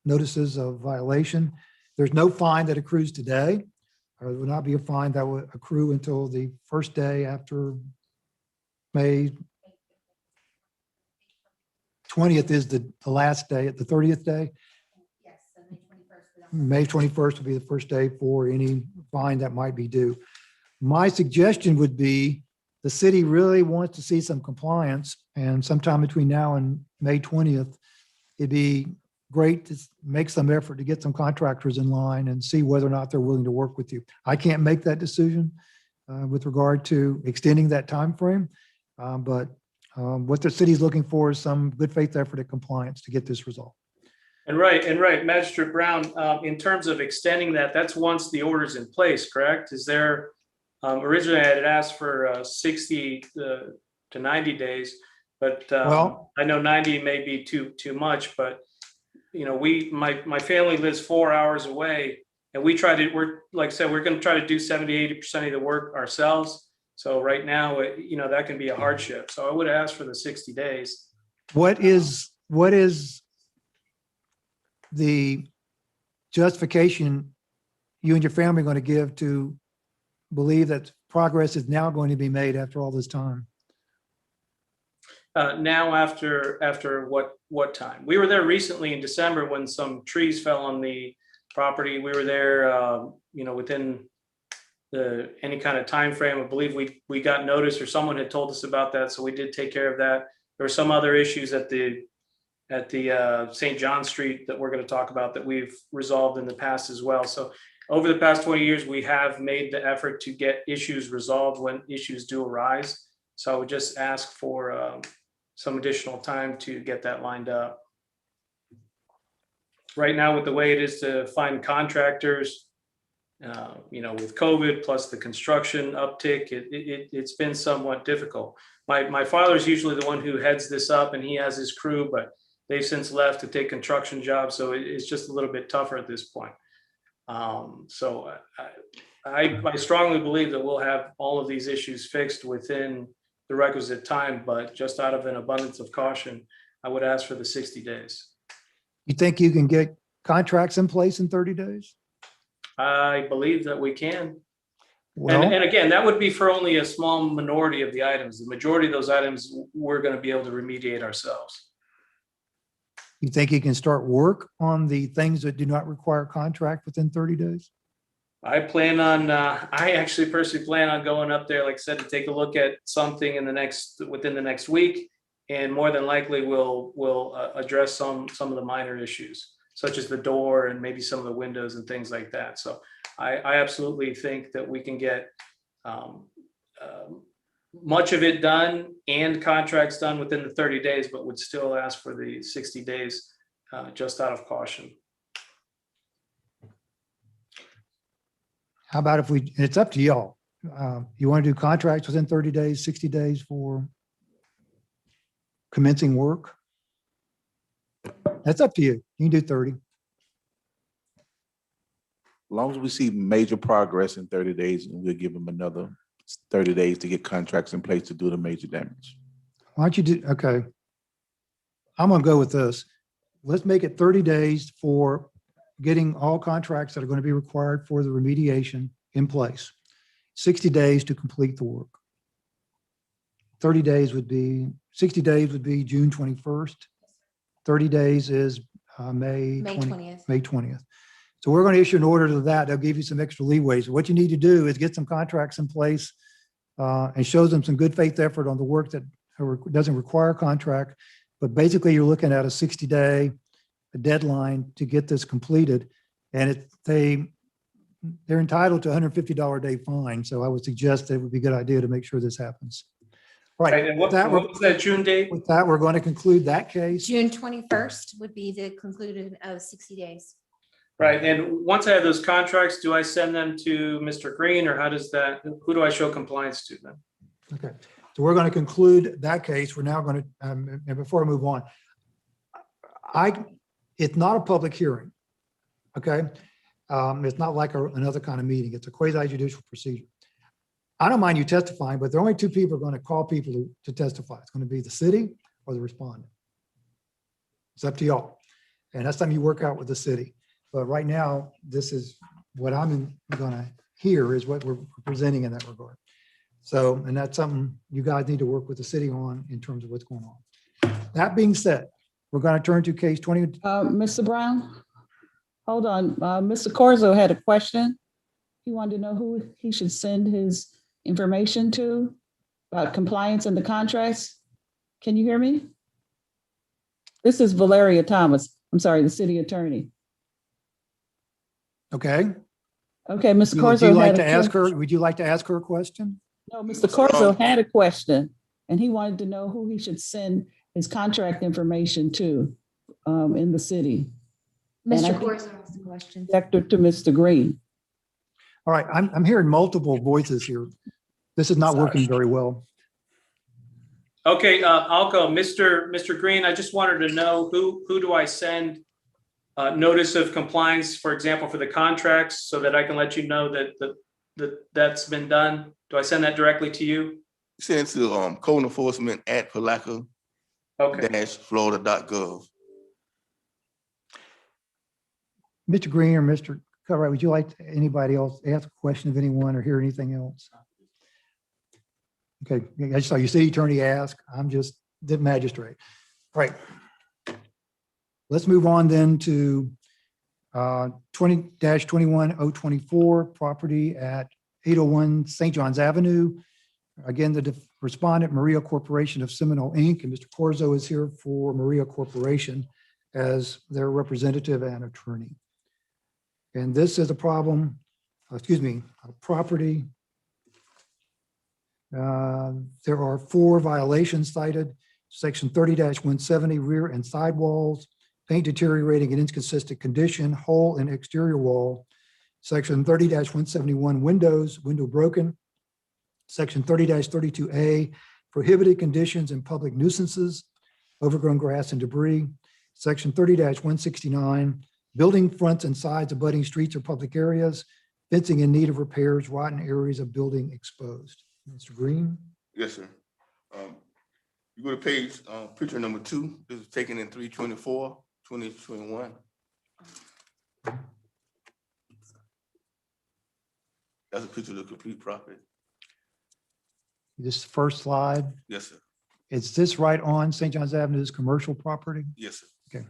notices of violation. There's no fine that accrues today. There will not be a fine that will accrue until the first day after May 20th is the last day, at the 30th day. Yes, so May May 21st. 21st will be the first day for any fine that might be due. My suggestion would be the city really wants to see some compliance, and sometime between now and May 20th, it'd be great to make some effort to get some contractors in line and see whether or not they're willing to work with you. I can't make that decision with regard to extending that time frame, but what the city's looking for is some good faith effort at compliance to get this resolved. And right, Magistrate Brown, in terms of extending that, that's once the order's in place, correct? Is there, originally I had asked for 60 to 90 days, but Well- I know 90 may be too much, but you know, my family lives 4 hours away, and we're, like I said, we're gonna try to do 70–80% of the work ourselves. So right now, you know, that can be a hardship. So I would ask for the 60 days. What is the justification you and your family are going to give to believe that progress is now going to be made after all this time? Now after what time? We were there recently in December when some trees fell on the property. We were there, you know, within any kind of time frame. I believe we got notice, or someone had told us about that, so we did take care of that. There were some other issues at the St. John Street that we're going to talk about that we've resolved in the past as well. So over the past 20 years, we have made the effort to get issues resolved when issues do arise. So I would just ask for some additional time to get that lined up. Right now, with the way it is to find contractors, you know, with COVID plus the construction uptick, it's been somewhat difficult. My father's usually the one who heads this up, and he has his crew, but they've since left to take construction jobs. So it's just a little bit tougher at this point. So I strongly believe that we'll have all of these issues fixed within the requisite time, but just out of an abundance of caution, I would ask for the 60 days. You think you can get contracts in place in 30 days? I believe that we can. Well, And again, that would be for only a small minority of the items. The majority of those items, we're going to be able to remediate ourselves. you think you can start work on the things that do not require contract within 30 days? I plan on, I actually personally plan on going up there, like I said, to take a look at something within the next week. And more than likely we'll address some of the minor issues, such as the door and maybe some of the windows and things like that. So I absolutely think that we can get much of it done and contracts done within the 30 days, but would still ask for the 60 days just out of caution. How about if it's up to y'all. You want to do contracts within 30 days, 60 days for commencing work? That's up to you. You can do 30. long as we see major progress in 30 days, and we'll give them another 30 days to get contracts in place to do the major damage. Why don't you do, okay. I'm gonna go with this. Let's make it 30 days for getting all contracts that are going to be required for the remediation in place. 60 days to complete the work. 30 days would be, 60 days would be June 21st. 30 days is May May 20 20th. May 20th. So we're going to issue an order to that. They'll give you some extra leeway. So what you need to do is get some contracts in place and show them some good faith effort on the work that doesn't require a contract. But basically, you're looking at a 60-day deadline to get this completed. And they're entitled to $150 a day fine. So I would suggest that it would be a good idea to make sure this happens. All Right, right. and With that, what was that June date? with that, we're going to conclude that case. June 21st would be the concluded of 60 days. Right, and once I have those contracts, do I send them to Mr. Green, or how does that, who do I show compliance to then? Okay. So we're going to conclude that case. We're now going to, and before I move on, it's not a public hearing. Okay. It's not like another kind of meeting. It's a quasi judicial procedure. I don't mind you testifying, but there are only two people who are going to call people to testify. It's going to be the city or the respondent. It's up to y'all. And that's something you work out with the city. But right now, this is what I'm going to hear is what we're presenting in that regard. So, and that's something you guys need to work with the city on in terms of what's going on. That being said, we're going to turn to case 20. Mr. Brown, hold on. Mr. Corzo had a question. He wanted to know who he should send his information to about compliance and the contracts. Can you hear me? This is Valeria Thomas. I'm sorry, the city attorney. Okay. Okay, Mr. Would Corzo you like had to a ask question. her? Would you like to ask her a question? No, Mr. Corzo had a question, and he wanted to know who he should send his contract information to in the city. And I Mr. think- Corzo has a question. Sector to Mr. Green. All right. I'm hearing multiple voices here. This is not working very well. Okay, I'll go. Mr. Green, I just wanted to know who do I send notice of compliance, for example, for the contracts, so that I can let you know that's been done? Do I send that directly to you? Send to code enforcement at Palatka Okay. -florida.gov. Mr. Green or Mr. Cartwright, would you like anybody else ask a question of anyone or hear anything else? Okay, I just saw your city attorney ask. I'm just the magistrate. All right. Let's move on then to 20-21024 property at 801 St. John's Avenue. Again, the respondent, Maria Corporation of Seminole, Inc., and Mr. Corzo is here for Maria Corporation as their representative and attorney. And this is a problem, a property. There are 4 violations cited. Section 30-170, rear and side walls, paint deteriorating in inconsistent condition, hole in exterior wall. Section 30-171, windows, window broken. Section 30-32A, prohibited conditions and public nuisances, overgrown grass and debris. Section 30-169, building fronts and sides abutting streets or public areas, fencing in need of repairs, rotten areas of building exposed. Mr. Green? Yes, sir. You go to page, picture number 2. This is taken in 3/24/2021. That's a picture of the complete property. This first slide, Yes, sir. is this right on St. John's Avenue's commercial property? Yes, sir. Okay.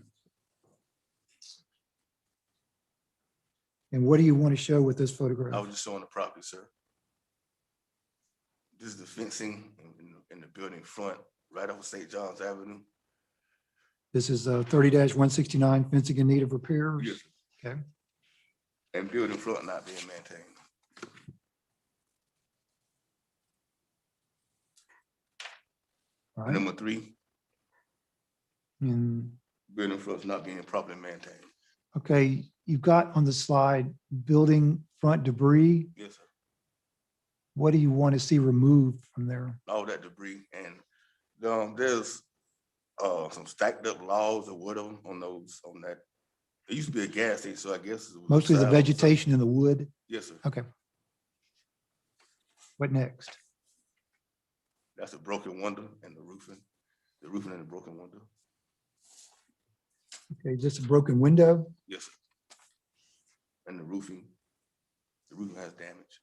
And what do you want to show with this I photograph? was just showing the property, sir. This is the fencing in the building front, right off of St. John's Avenue. This is 30-169, fencing in need of repairs. Yes, sir. Okay. And building front not being maintained. All right. Number 3, And, building fronts not being properly maintained. okay, you've got on the slide, building front debris. Yes, sir. What do you want to see removed from there? All that debris, and there's some stacked up logs or whatever on that It used to be a gas station, so I guess. it was Mostly the sidewalk or something. vegetation in the wood. Yes, sir. Okay. What next? That's a broken window and the roofing and the broken window. Okay, just a broken window. Yes, sir. And the roofing has damage.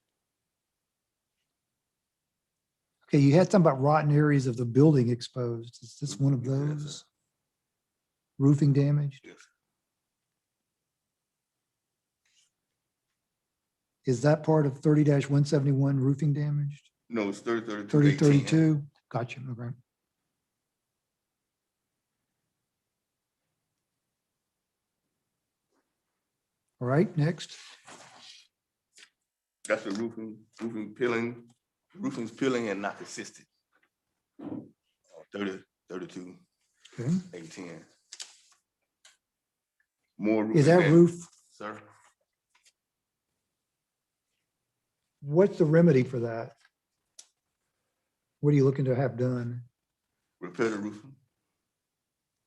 Okay, you had something about rotten areas of the building exposed. Is this one of Yes, sir. those? Roofing damaged? Yes, sir. Is that part of 30-171 roofing damaged? No, it's 3032. 3032? Gotcha, okay. All right, next. That's the roofing's peeling and not consistent. 32, Okay. 810. More. Is that roofing roof, Sir, what's the remedy for that? What are you looking to have done? repair the roof.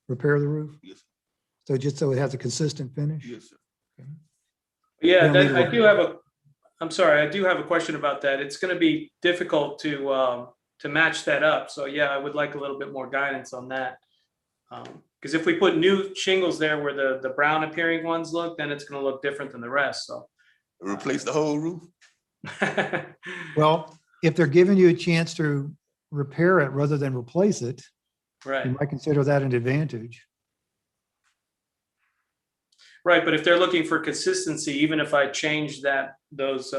Repair the roof? Yes, So just so it has a consistent finish? yes, sir. Okay. Yeah, You don't need that, to I do have a, I'm sorry, I do have a question about that. It's gonna be difficult to match that up. So yeah, I would like a little bit more guidance on that. Because if we put new shingles there where the brown appearing ones look, then it's gonna look different than the rest, so. Replace the whole roof? Well, if they're giving you a chance to repair it rather than replace it, you Right, might consider that an advantage. right, but if they're looking for consistency, even if I change those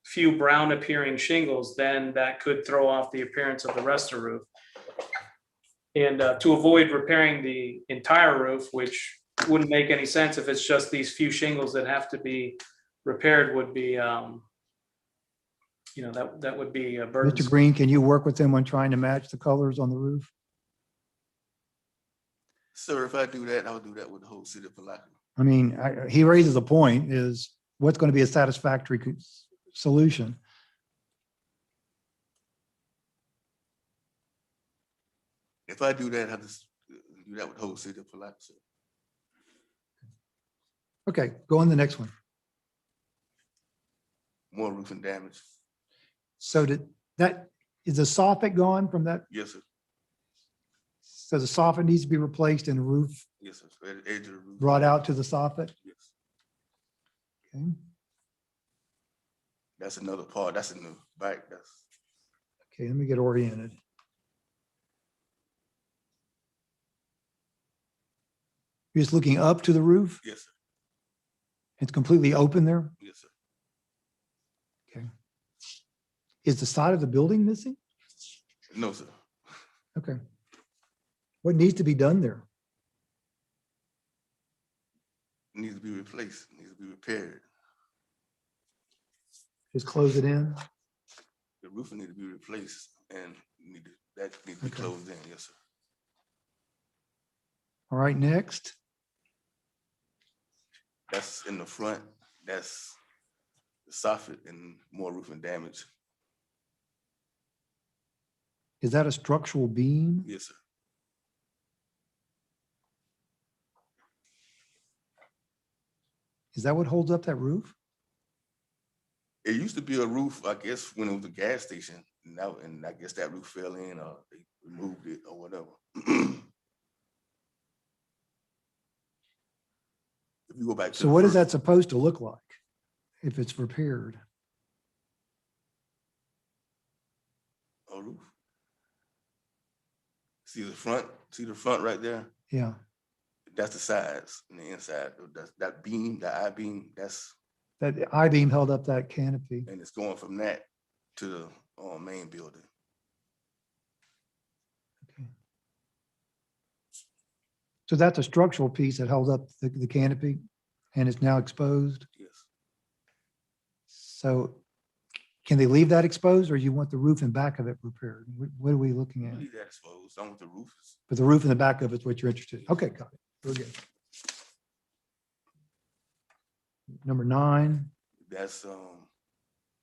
few brown appearing shingles, then that could throw off the appearance of the rest of the roof. And to avoid repairing the entire roof, which wouldn't make any sense if it's just these few shingles that have to be repaired, would be, that would be a burden. Mr. Green, can you work with them on trying to match the colors on the roof? Sir, if I do that, I'll do that with the whole city of Palatka. I mean, he raises a point, is what's going to be a satisfactory solution? If I do that, I just do that with the whole city of Palatka, sir. Okay, go on the next one. More roofing damage. So is the soffit gone from that? Yes, sir. So the soffit needs to be replaced and the roof Yes, sir. So at the edge of the roof. brought out to the soffit? Yes. Okay. That's another part. That's in the back. That's Okay, let me get oriented. You're just looking up to the roof? yes, sir. It's completely open there? Yes, sir. Okay. Is the side of the building missing? No, sir. Okay. What needs to be done there? It needs to be replaced. It needs to be repaired. Just close it in? The roofing needs to be replaced and that needs to be Okay. closed in. Yes, sir. All right, next. That's in the front. That's the soffit and more roofing damage. Is that a structural beam? Yes, sir. Is that what holds up that roof? It used to be a roof, I guess, when it was a gas station. Now, and I guess that roof fell in or they removed it or whatever. If you go back to So the what is first- that supposed to look like if it's repaired? a roof. See the front right there? Yeah, That's the sides and the inside. That's that beam, the I-beam, that's, that I-beam held up that canopy. and it's going from that to the main building. Okay. So that's a structural piece that held up the canopy and is now exposed. Yes. So can they leave that exposed or you want the roof and back of it repaired? What are we looking at? Leave that exposed. I want the roof. But the roof and the back of it's what you're interested in. Okay, got it. We're good. Number 9. That's the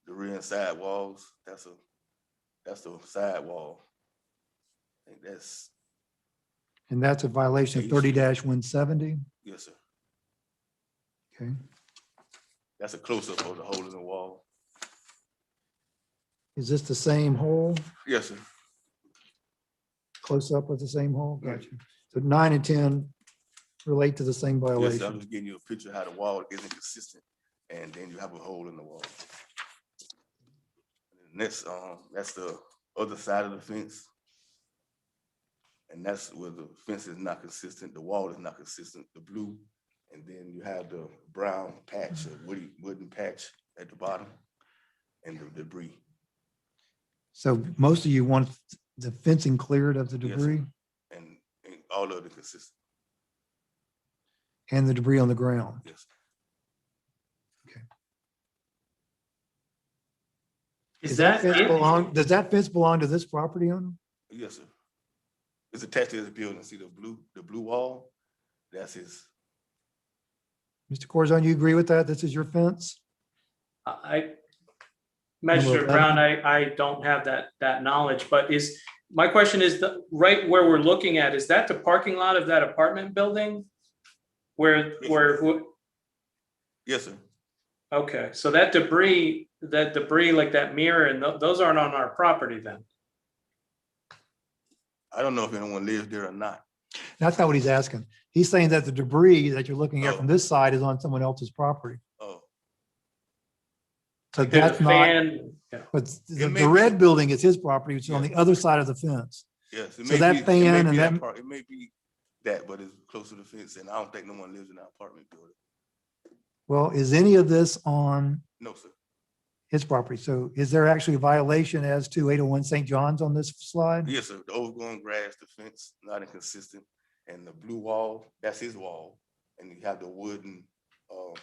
rear and side walls. That's the side wall. I think that's, And that's a violation of 30-170. yes, sir. Okay. That's a close-up of the hole in the wall. Is this the same hole? Yes, sir. Close up of the same hole? Right. Gotcha. So 9 and 10 relate to the same Yes, sir. I'm violation. just giving you a picture of how the wall isn't consistent, and then you have a hole in the wall. Next, that's the other side of the fence. And that's where the fence is not consistent, the wall is not consistent, the blue, and then you have the brown patch, a wooden patch at the bottom, and the debris. So most of you want the fencing cleared of the Yes, sir. debris And all of it consistent, and the debris on the ground. yes. Is that fence it? does that fence belong to this property owner? Yes, sir. It's attached to his building. See the blue wall? That's his. Mr. Corzine, you agree with that? This is your fence? Magistrate 11. Brown, I don't have that knowledge, but my question is, right where we're looking at, is that the parking lot of that apartment building? Yes, sir. Okay, so that debris like that mirror and those aren't on our property then? I don't know if anyone lives there or not. That's not what he's asking. He's saying that the debris that you're looking at from this side is on someone else's property. Oh, So There's a that's not, fan, yeah. but It may the be. red building is his property, which is on Yeah. the other side of the fence. yes. It So may that be- it fan may and be that- part. It may be that, but it's close to the fence, and I don't think no one lives in that apartment building. Well, is any of this on No, sir. his property? So is there actually a violation as to 801 St. John's on this slide? Yes, sir. The overgrown grass, the fence, not inconsistent, and the blue wall, that's his wall, and you have the wooden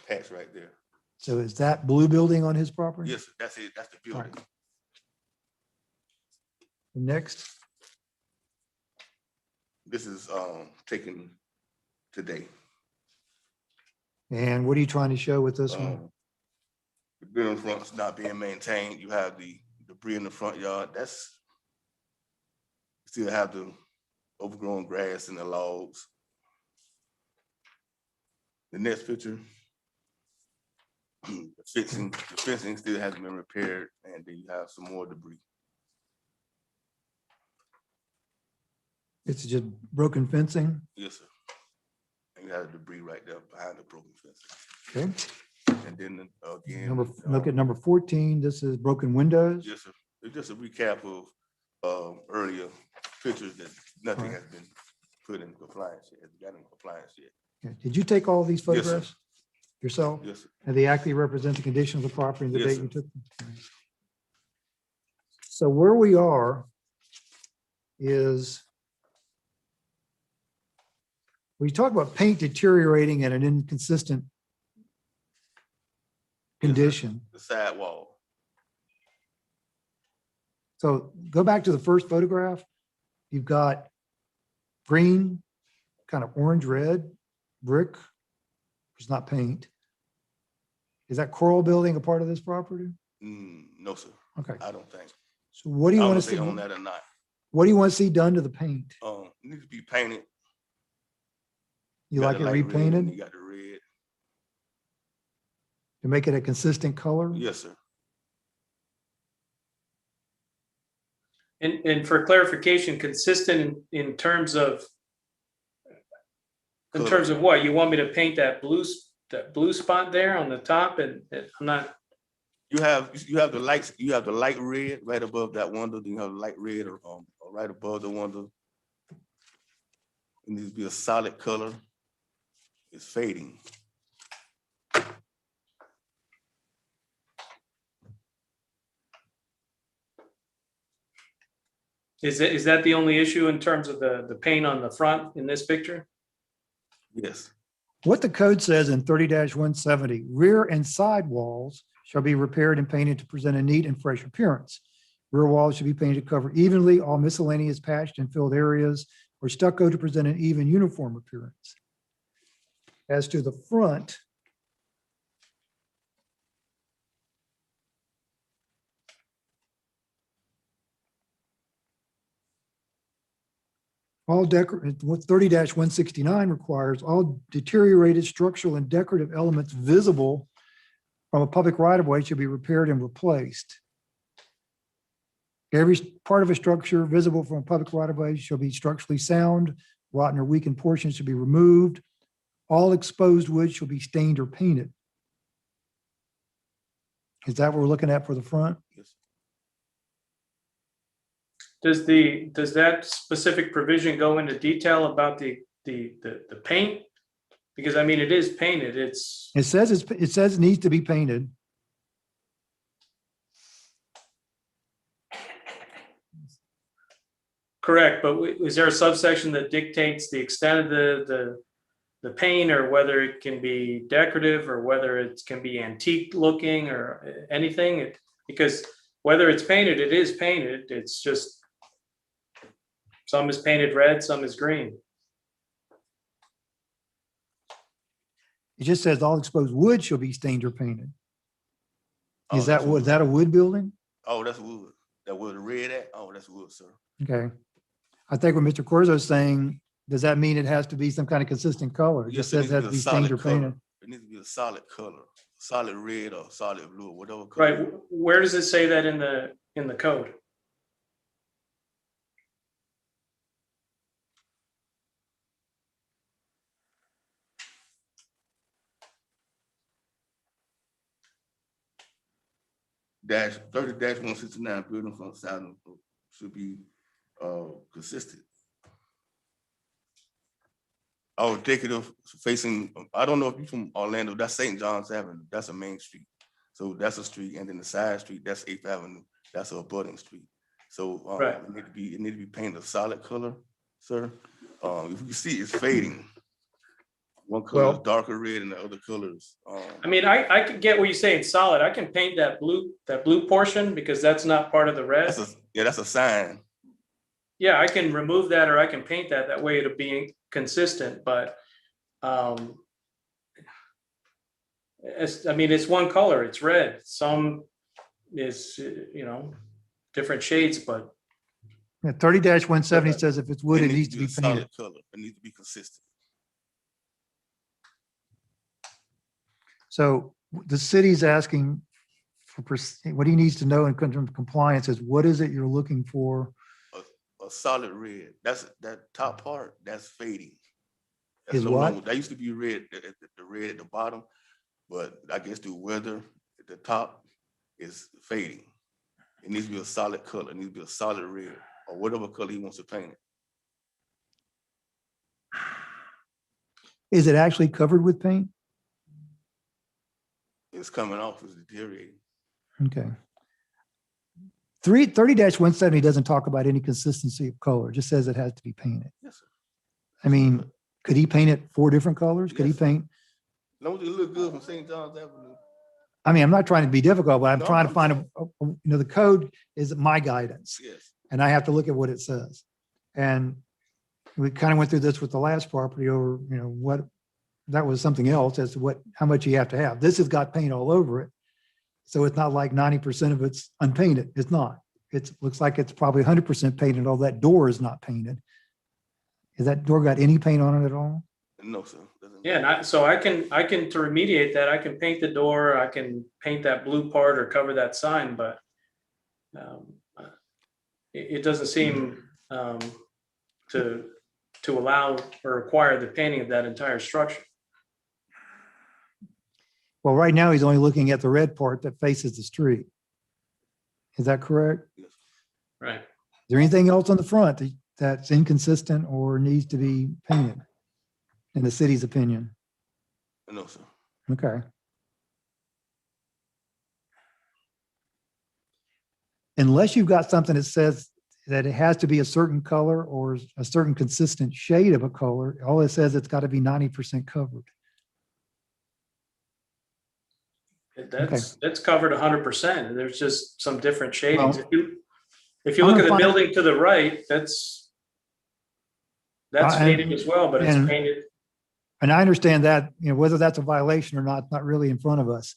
patch right there. So is that blue building on his property? Yes, sir. That's it. That's the building. Next, This is taken today. and what are you trying to show with this one? The building front's not being maintained. You have the debris in the front yard. That's still have the overgrown grass and the logs. The next picture, the fencing still hasn't been repaired, and then you have some more debris. It's just broken fencing, Yes, sir. And you have debris right there behind the broken fence. okay? And then again. Look at number 14, this is broken windows. Yes, sir. It's just a recap of earlier pictures that nothing has been put in compliance yet, got in compliance yet. Okay. Did you take all these Yes, sir. photographs yourself? Yes, sir. And they accurately represent the condition of the property and the Yes, date sir. you took them? So where we are is we talk about paint deteriorating at an inconsistent condition. The side wall. So go back to the first photograph. You've got green, kind of orange red brick. It's not paint. Is that coral building a part of this property? No, sir. Okay. I don't think. So what do you I want would to say see? on that or not. What do you want to see done to the paint? It needs to be painted. You got like the it light red and repainted You got the red. to make it a consistent color? Yes, sir. And for clarification, consistent in terms of what? You want me to paint that blue spot there on the top and I'm not, You have the lights, you have the light red right above that window, then you have the light red or right above the window. It needs to be a solid color. It's fading. is that the only issue in terms of the paint on the front in this picture? Yes. What the code says in 30-170, rear and side walls shall be repaired and painted to present a neat and fresh appearance. Rear walls should be painted to cover evenly all miscellaneous patched and filled areas or stucco to present an even uniform appearance. As to the front, What 30-169 requires all deteriorated structural and decorative elements visible from a public right of way should be repaired and replaced. Every part of a structure visible from a public right of way shall be structurally sound. Rotten or weakened portions should be removed. All exposed wood shall be stained or painted. Is that what we're looking at for the front? Yes. Does that specific provision go into detail about the paint? Because I mean, it is painted, It says it needs to be painted. correct, but is there a subsection that dictates the extent of the paint, or whether it can be decorative, or whether it can be antique looking, or anything? Because whether it's painted, it is painted, it's just some is painted red, some is green. It just says all exposed wood shall be stained or painted. Oh, Is that that's wood. a wood building? Oh, that's wood. That wood red at? Oh, that's wood, sir. Okay. I think what Mr. Corzo is saying, does that mean it has to be some kind of consistent color? It just says it has to be stained or painted. It needs to be a solid color, solid red or solid blue, or whatever color. Right, where does it say that in the code? Dash 30-169 building front side should be consistent. All decorative facing, I don't know if you're from Orlando, that's St. John's Avenue, that's a main street. So that's a street, and then the side street, that's 8th Avenue, that's a abutting street. So Right. it need to be painted a solid color, sir. If you see, it's fading. One color is darker red and the other colors. I mean, I can get what you're saying, solid. I can paint that blue portion, because that's not part of the red. That's a sign. Yeah, I can remove that, or I can paint that. That way it'll be consistent, but it's one color, it's red. Some is, different shades, but 30-170 says if it's wood, it needs to be a solid painted. color. It needs to be consistent. So the city's asking for, what he needs to know in terms of compliance is, what is it you're looking for? A solid red. That's that top part. That's fading. Is what? That used to be red. The red at the bottom, but I guess the weather at the top is fading. It needs to be a solid color. It needs to be a solid red, or whatever color he wants to paint it. Is it actually covered with paint? It's coming off. It's deteriorating. Okay. 30-170 doesn't talk about any consistency of color. It just says it has to be painted. Yes, sir. I mean, could he paint it 4 different colors? Could he Yes, sir. paint? As long as it look good from St. John's Avenue. I mean, I'm not trying to be difficult, but I'm No, trying to I'm find the code is my guidance, Yes. and I have to look at what it says. And we kind of went through this with the last property over, what, that was something else as to how much you have to have. This has got paint all over it. So it's not like 90% of it's unpainted. It's not. It looks like it's probably 100% painted. All that door is not painted. Has that door got any paint on it at all? No, sir. yeah, so I can to remediate that, I can paint the door, I can paint that blue part or cover that sign, but it doesn't seem to allow or require the painting of that entire structure. Well, right now he's only looking at the red part that faces the street. Is that correct? Yes. Right. Is there anything else on the front that's inconsistent or needs to be painted, in the city's opinion? No, sir. Okay. Unless you've got something that says that it has to be a certain color or a certain consistent shade of a color, all it says it's got to be 90% covered. That's covered 100%. There's just some different shadings. Well, If you I'm look at gonna the find- building to the right, that's faded as well, but it's and- painted. And I understand that, whether that's a violation or not, not really in front of us.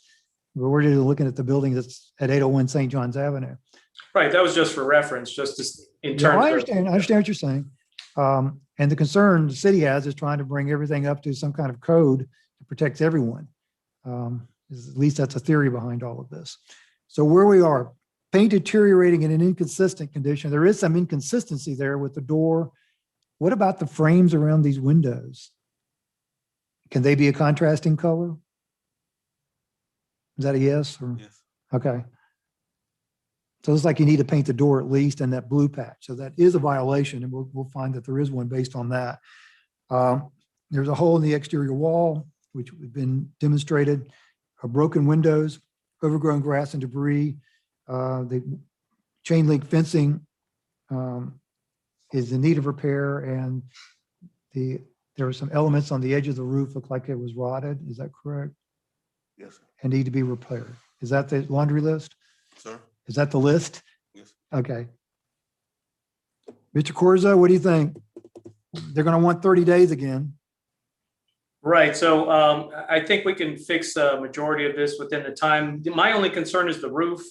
But we're just looking at the building that's at 801 St. John's Avenue. Right, that was just for reference, just in Yeah, terms I of. understand what you're saying. And the concern the city has is trying to bring everything up to some kind of code that protects everyone. At least that's a theory behind all of this. So where we are, paint deteriorating in an inconsistent condition. There is some inconsistency there with the door. What about the frames around these windows? Can they be a contrasting color? Is that a yes? Or? Yes. Okay. So it's like you need to paint the door at least in that blue patch. So that is a violation, and we'll find that there is one based on that. There's a hole in the exterior wall, which has been demonstrated, broken windows, overgrown grass and debris. The chain link fencing is in need of repair, and there are some elements on the edge of the roof look like it was rotted. Is that correct? Yes, sir. And need to be repaired. Is that the laundry list? Sir? Is that the list? Yes. Okay. Mr. Corzo, what do you think? They're going to want 30 days again. Right, so I think we can fix the majority of this within the time. My only concern is the roof.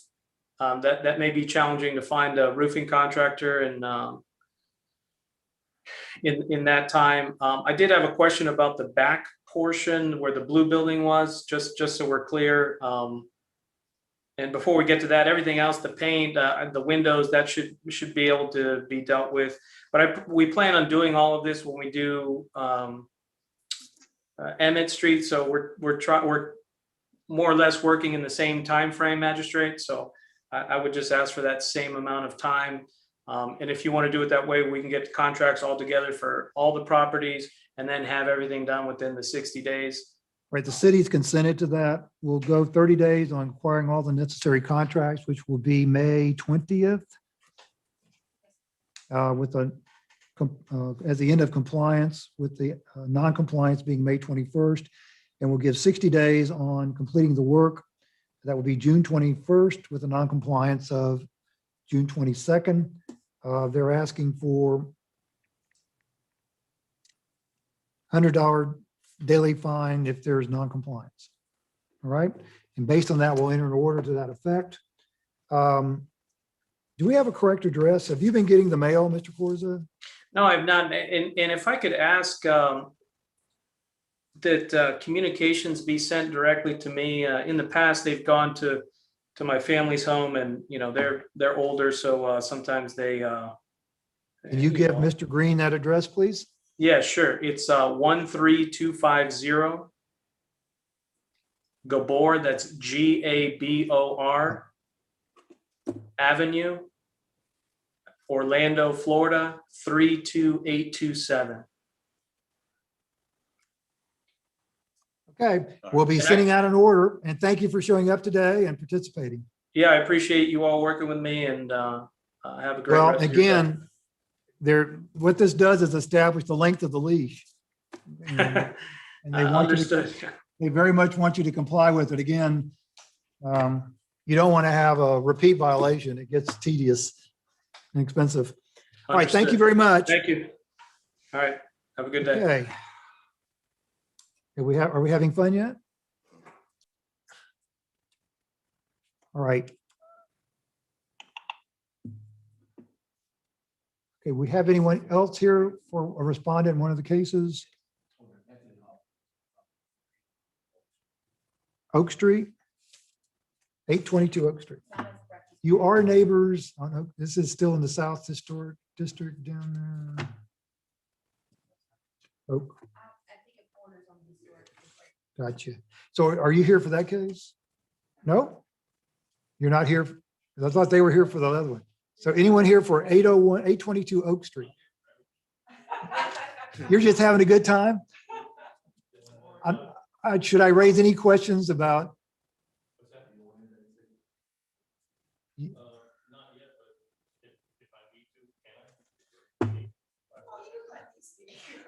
That may be challenging to find a roofing contractor and in that time. I did have a question about the back portion where the blue building was, just so we're clear. And before we get to that, everything else, the paint, the windows, that should be able to be dealt with. But we plan on doing all of this when we do Emmett Street. So we're more or less working in the same time frame, Magistrate. So I would just ask for that same amount of time. And if you want to do it that way, we can get the contracts all together for all the properties and then have everything done within the 60 days. Right, the city's consented to that. We'll go 30 days on acquiring all the necessary contracts, which will be May 20th. With as the end of compliance, with the non-compliance being May 21st. And we'll give 60 days on completing the work. That will be June 21st with a non-compliance of June 22nd. They're asking for $100 daily fine if there's non-compliance. All right. And based on that, we'll enter an order to that effect. Do we have a correct address? Have you been getting the mail, Mr. Corza? No, I've not. And if I could ask that communications be sent directly to me. In the past, they've gone to my family's home, and they're older, so sometimes they. Can you give Mr. Green that address, please? Yeah, sure. It's 13250 Gabor. That's Gabor Avenue, Orlando, Florida 32827. Okay, we'll be sending out an order, and thank you for showing up today and participating. Yeah, I appreciate you all working with me, and have a great Well, rest of your day. again, what this does is establish the length of the leash. And they want you to, Understood. they very much want you to comply with it. Again, you don't want to have a repeat violation. It gets tedious and expensive. All right, thank you Understood. very much. Thank you. All right, have a good day. Okay. Are we having fun yet? All right. Okay, we have anyone else here for a respondent in one of the cases? Oak Street? 822 Oak Street. You are neighbors on Oak. This is still in the South Historic District down there. Oak. Gotcha. So are you here for that case? No? You're not here? I thought they were here for the other one. So anyone here for 822 Oak Street? You're just having a good time? Should I raise any questions about?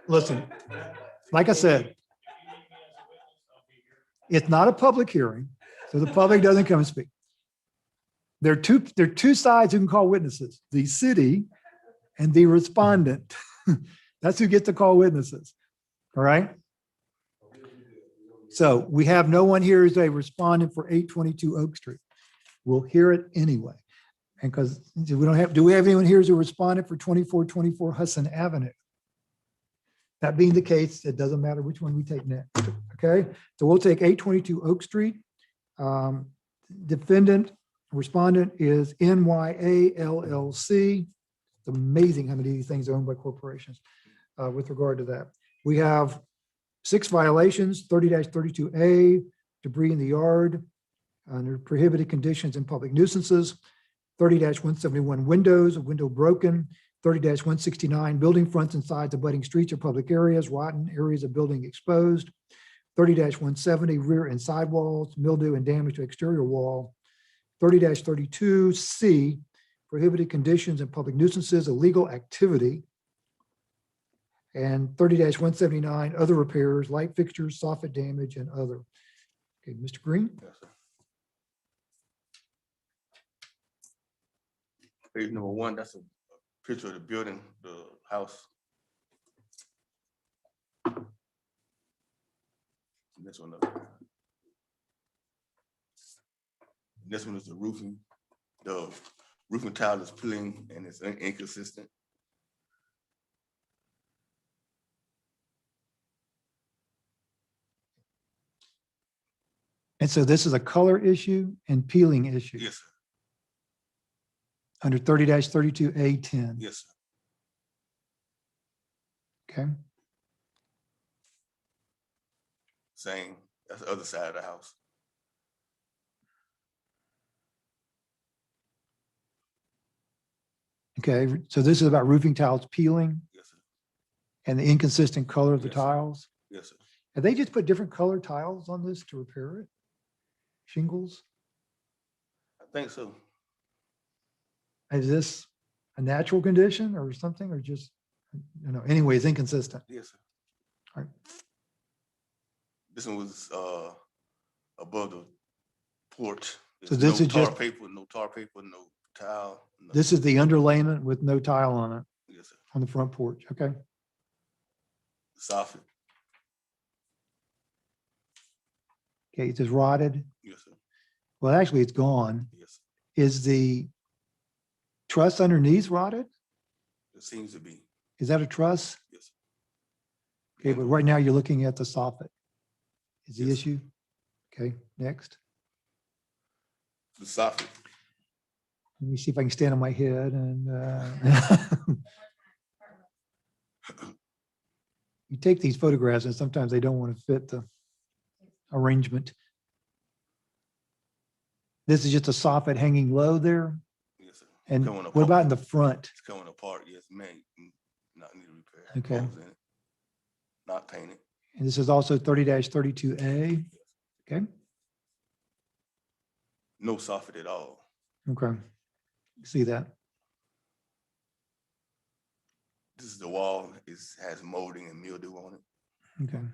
Listen, like I said, it's not a public hearing, so the public doesn't come and speak. There are two sides who can call witnesses, the city and the respondent. That's who gets to call witnesses. All right. So we have no one here who's a respondent for 822 Oak Street. We'll hear it anyway. And because we don't have, do we have anyone here who's a respondent for 2424 Hudson Avenue? That being the case, it doesn't matter which one we take next. Okay, so we'll take 822 Oak Street. Defendant, respondent is NYA LLC. It's amazing how many of these things are owned by corporations with regard to that. We have 6 violations, 30-32A, debris in the yard, under prohibited conditions and public nuisances, 30-171 windows, a window broken, 30-169 building fronts and sides abutting streets or public areas, rotten areas of building exposed, 30-170 rear and side walls, mildew and damage to exterior wall, 30-32C, prohibited conditions and public nuisances, illegal activity, and 30-179 other repairs, light fixtures, soffit damage, and other. Okay, Mr. Green? Yes, sir. Page number 1, that's a picture of the building, the house. And this one up. This one is the roofing. The roofing tile is peeling and it's inconsistent. And so this is a color issue and peeling issue Yes, sir. under 30-32A10. Yes, sir. Okay, Same. That's the other side of the house. okay. So this is about roofing tiles peeling Yes, sir. and the inconsistent color of the Yes, sir. tiles. Yes, sir. Have they just put different color tiles on this to repair it? Shingles? I think so. Is this a natural condition or something, or just, anyway, it's inconsistent? Yes, sir. All right. This one was above the porch. So There's this no is tar just- paper, no tile. No. This is the underlayment with no tile on it Yes, sir. on the front porch, okay? Soffit. Okay, it says rotted. Yes, sir. Well, actually, it's gone. Yes, sir. Is the truss underneath rotted? It seems to be. Is that a truss? Yes, sir. Okay, but right now you're looking at the soffit. Is the Yes, sir. issue? Okay, next. The soffit. Let me see if I can stand on my head and you take these photographs and sometimes they don't want to fit the arrangement. This is just a soffit hanging low there. Yes, sir. And Coming what about in the apart. front? It's coming apart. Yes, man. Not need repair. Okay. Holes in it. Not painted. And this is also 30-32A. Okay, No soffit at all. okay. See that? This is the wall. It has molding and mildew on it. Okay.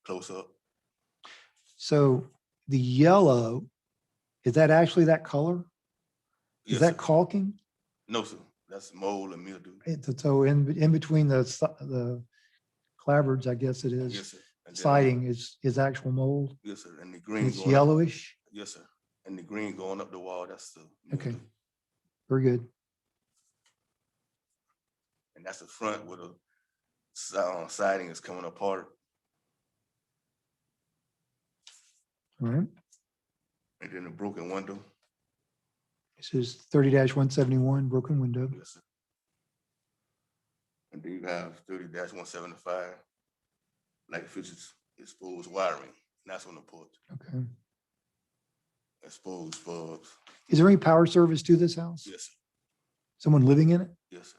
Close up. So the yellow, is that actually that color? Is Yes, that sir. caulking? No, sir. That's mold and mildew. So in between the clapboards, I guess it is, Yes, sir. And then- siding is actual mold. Yes, sir. And the And green. it's going up- yellowish. Yes, sir. And the green going up the wall, that's the. Okay. mildew. Very good. And that's the front where the siding is coming apart. All right. And then the broken window. This is 30-171 broken window. Yes, sir. And then you have 30-175, like fixtures, exposed wiring. And that's on the porch. Okay. Exposed bulbs. Is there any power service to this house? Yes, sir. Someone living in it? Yes, sir.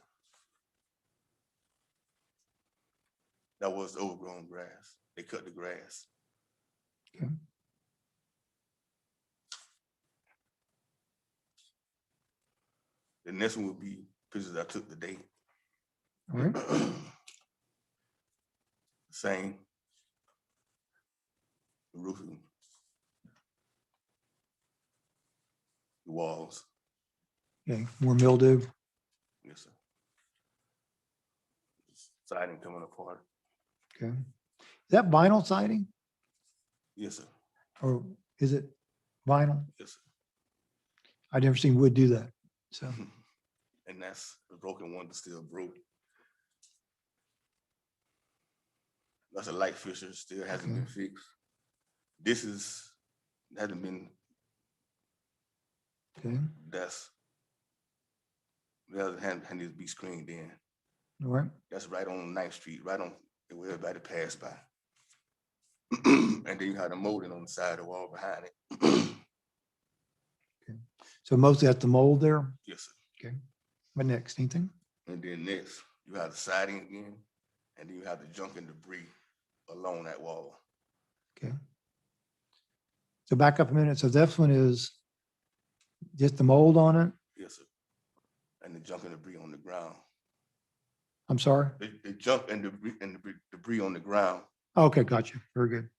That was the overgrown grass. They cut the grass. Okay. The next one would be pictures I took today. All right. Same. The roofing. The walls. Okay, more mildew. Yes, sir. Siding coming apart. Okay. Is that vinyl siding Yes, sir. or is it vinyl? Yes, sir. I've never seen wood do that. So, and that's the broken one that's still broke. That's a light fixture, still hasn't been fixed. This hasn't been, Okay, the other hand needs to be screened in. all right. That's right on 9th Street, right on where everybody passed by. And then you have the molding on the side of the wall behind it. So mostly at the mold there. Yes, sir. Okay. What next? Anything? And then next, you have the siding again, and then you have the junk and debris along that wall. Okay. So back up a minute. So this one is just the mold on it? Yes, sir. And the junk and debris on the ground. I'm sorry? The junk and debris on the ground. Okay, gotcha. Very good.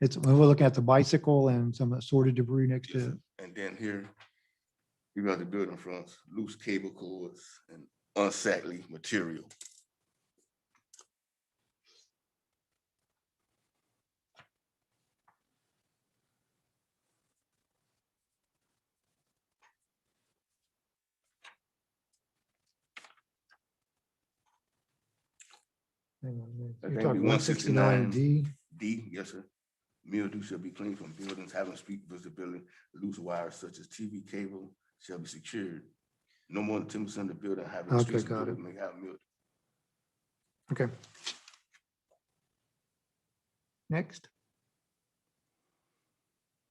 It's, we're looking at the bicycle and some assorted debris next Yes, to it. sir. And then here, you got the building fronts, loose cable cords and unsightly material. Hang on a minute. That You're thing be talking 169D. D, yes, sir. Mildew shall be cleaned from buildings having street visibility. Loose wires such as TV cable shall be secured. No more than 10% of the building having Okay, streets got it. may have mildew. Okay. Next.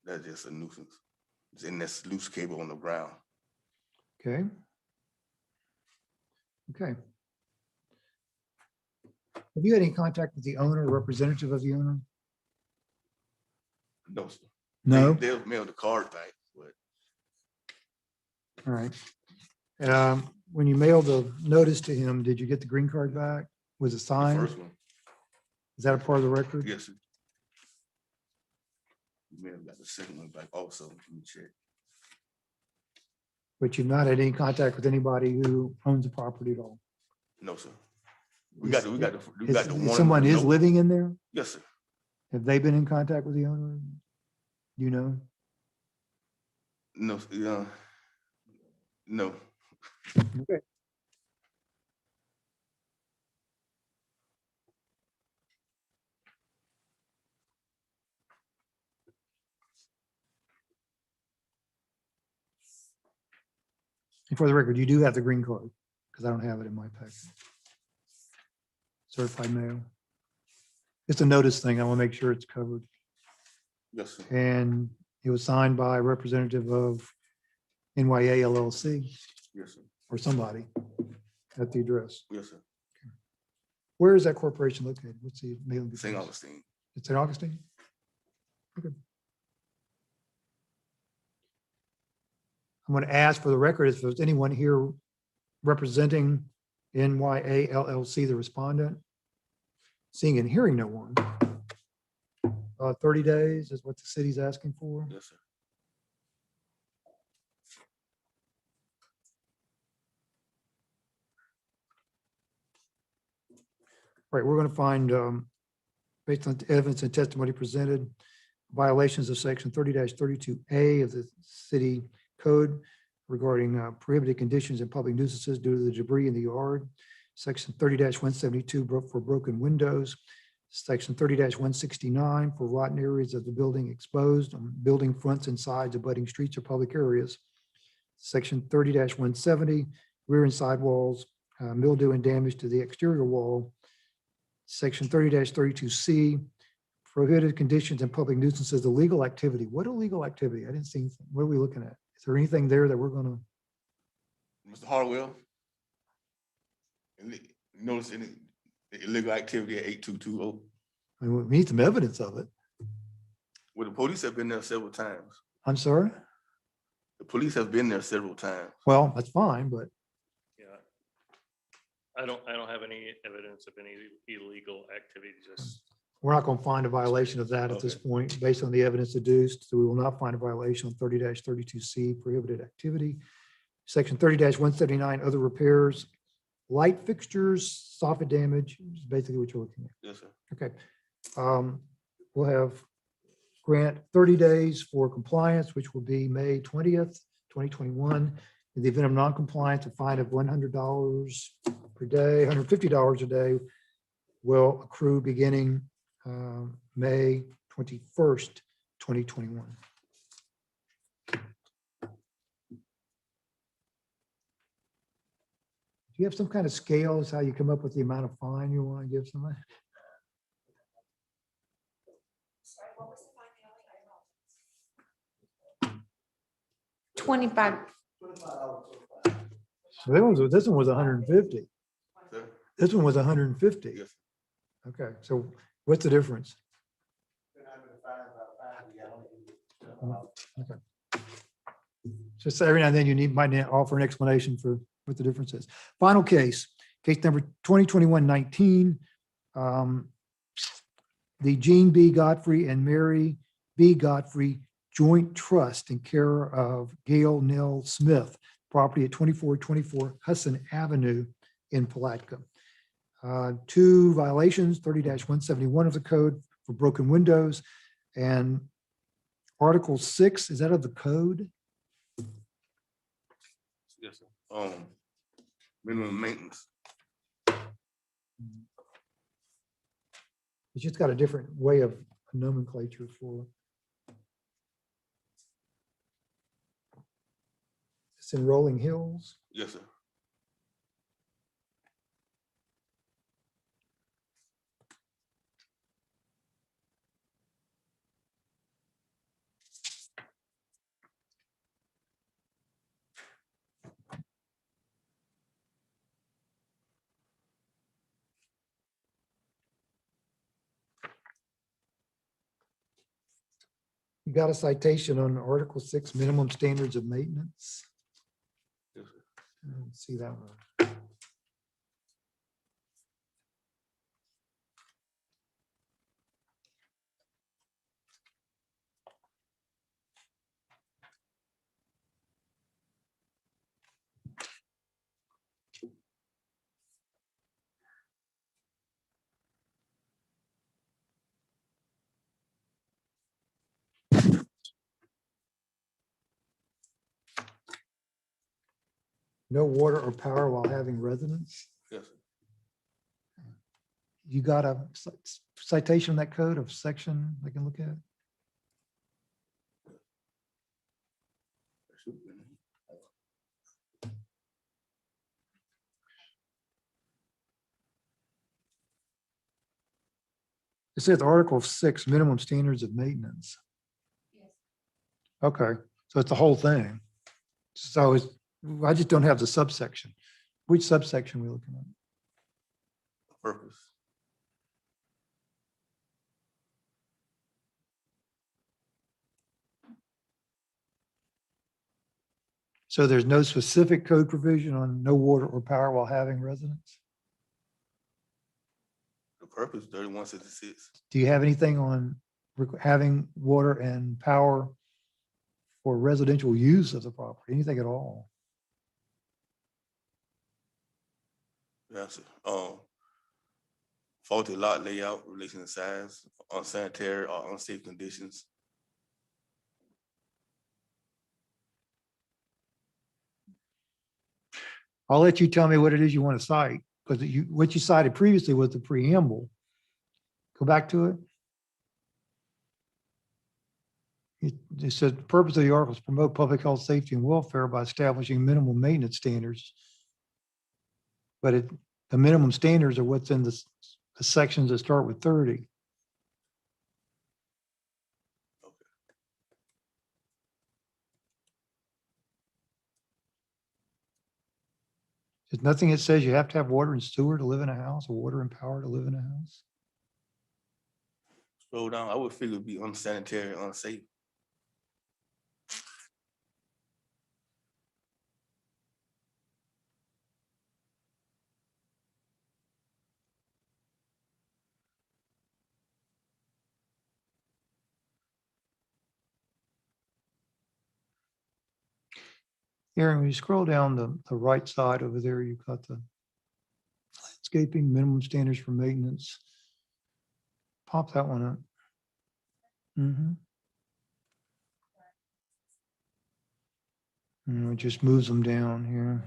That's just a nuisance. It's in this loose cable on the ground. Okay. Okay. Have you had any contact with the owner or representative of the owner? No, sir. No? They'll mail the card back, but All right. When you mailed the notice to him, did you get the green card back? Was it the signed? first one, Is that a part of the record? yes, sir. You may have got the second one back also. Let me check. But you've not had any contact with anybody who owns the property at all? No, sir. We got the Is- one. Someone is no- living in there? Yes, sir. Have they been in contact with the owner? Do you know? No, no. Okay. And for the record, you do have the green card, because I don't have it in my packet. Certified mail. It's a notice thing. I want to make sure it's covered. Yes, sir. And it was signed by a representative of NYA LLC Yes, sir. or somebody at the address. Yes, sir. Where is that corporation located? What's the mailing? St. address? Augustine. It's in Augustine? Okay. I'm going to ask for the record if there's anyone here representing NYA LLC, the respondent. Seeing and hearing no one. 30 days is what the city's asking for. Yes, sir. Right, we're going to find, based on the evidence and testimony presented, violations of section 30-32A of the city code regarding prohibited conditions and public nuisances due to the debris in the yard. Section 30-172 for broken windows. Section 30-169 for rotten areas of the building exposed on building fronts and sides, abutting streets or public areas. Section 30-170 rear and side walls, mildew and damage to the exterior wall. Section 30-32C, prohibited conditions and public nuisances, illegal activity. What illegal activity? I didn't see anything. What are we looking at? Is there anything there that we're gonna? Mr. Harwell, notice any illegal activity at 8220? I mean, we need some evidence of it. Well, the police have been there several times. I'm sorry? The police have been there several times. Well, that's fine, but Yeah. I don't have any evidence of any illegal activity, just, we're not gonna find a violation of that at this point, based on the evidence deduced. So we will not find a violation on 30-32C, prohibited activity. Section 30-179, other repairs, light fixtures, soffit damage, is basically what you're looking at. Yes, sir. Okay. We'll have grant 30 days for compliance, which will be May 20th, 2021. In the event of non-compliance, a fine of $100 per day, $150 a day will accrue beginning May 21st, 2021. Do you have some kind of scale as how you come up with the amount of fine you want to give somebody? $25. So this one was 150. Sir? This one was 150. Yes. Okay, so what's the difference? Okay. Just every now and then you might offer an explanation for what the difference is. Final case number 2021-19. The Jean B. Godfrey and Mary B. Godfrey Joint Trust in care of Gail Nell Smith, property at 2424 Hudson Avenue in Palatka. Two violations, 30-171 of the code for broken windows, and Article 6, is that of the code? Yes, sir. Minimum maintenance. It's just got a different way of nomenclature for. It's in Rolling Hills. Yes, sir. You got a citation on Article 6, minimum standards of maintenance. Yes, sir. Let's see that one. No water or power while having residence. Yes, sir. You got a citation on that code of section I can look at? That should be in there. It says Article 6, minimum standards of maintenance. Okay, so it's the whole thing. So it's, I just don't have the subsection. Which subsection are we looking at? Purpose. So there's no specific code provision on no water or power while having residence? The purpose, 3166. Do you have anything on having water and power for residential use of the property? Anything at all? Yes, sir. Faulty lot layout, relation to size, unsanitary or unsafe conditions. I'll let you tell me what it is you want to cite, because what you cited previously was the preamble. Go back to it. It said the purpose of the article is to promote public health, safety, and welfare by establishing minimal maintenance standards. But the minimum standards are what's in the sections that start with 30. There's nothing that says you have to have water and sewer to live in a house, or water and power to live in a house. Scroll down, I would figure it'd be unsanitary, unsafe. Aaron, when you scroll down the right side over there, you've got the landscaping, minimum standards for maintenance. Pop that one up. Mhm. It just moves them down here.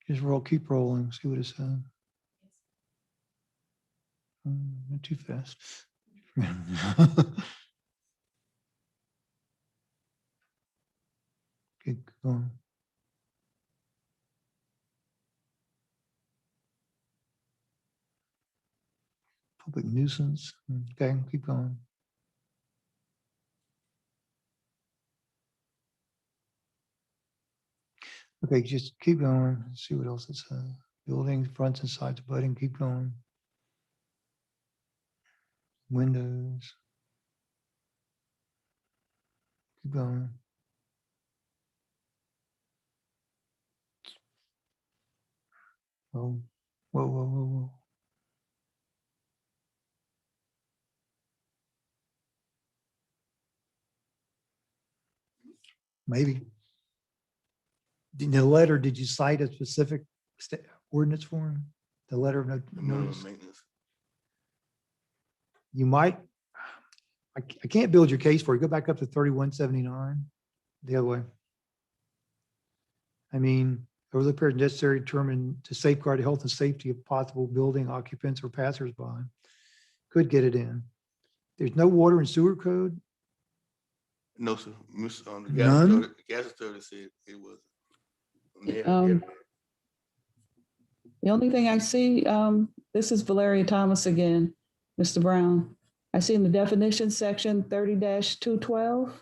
Just roll, keep rolling, see what it says. Not too fast. Keep going. Public nuisance. Okay, keep going. Okay, just keep going. See what else it says. Buildings, fronts and sides abutting, keep going. Windows. Keep going. Oh, whoa, whoa, whoa, whoa. Maybe. In the letter, did you cite a specific ordinance for him? The letter of The minimum notice? maintenance. You might, I can't build your case for you. Go back up to 3179, the other way. I mean, over the period necessary determined to safeguard the health and safety of possible building occupants or passersby. Could get it in. There's no water and sewer code. No, sir. The None? gas authority said it was. The only thing I see, this is Valeria Thomas again, Mr. Brown. I see in the definition section 30-212.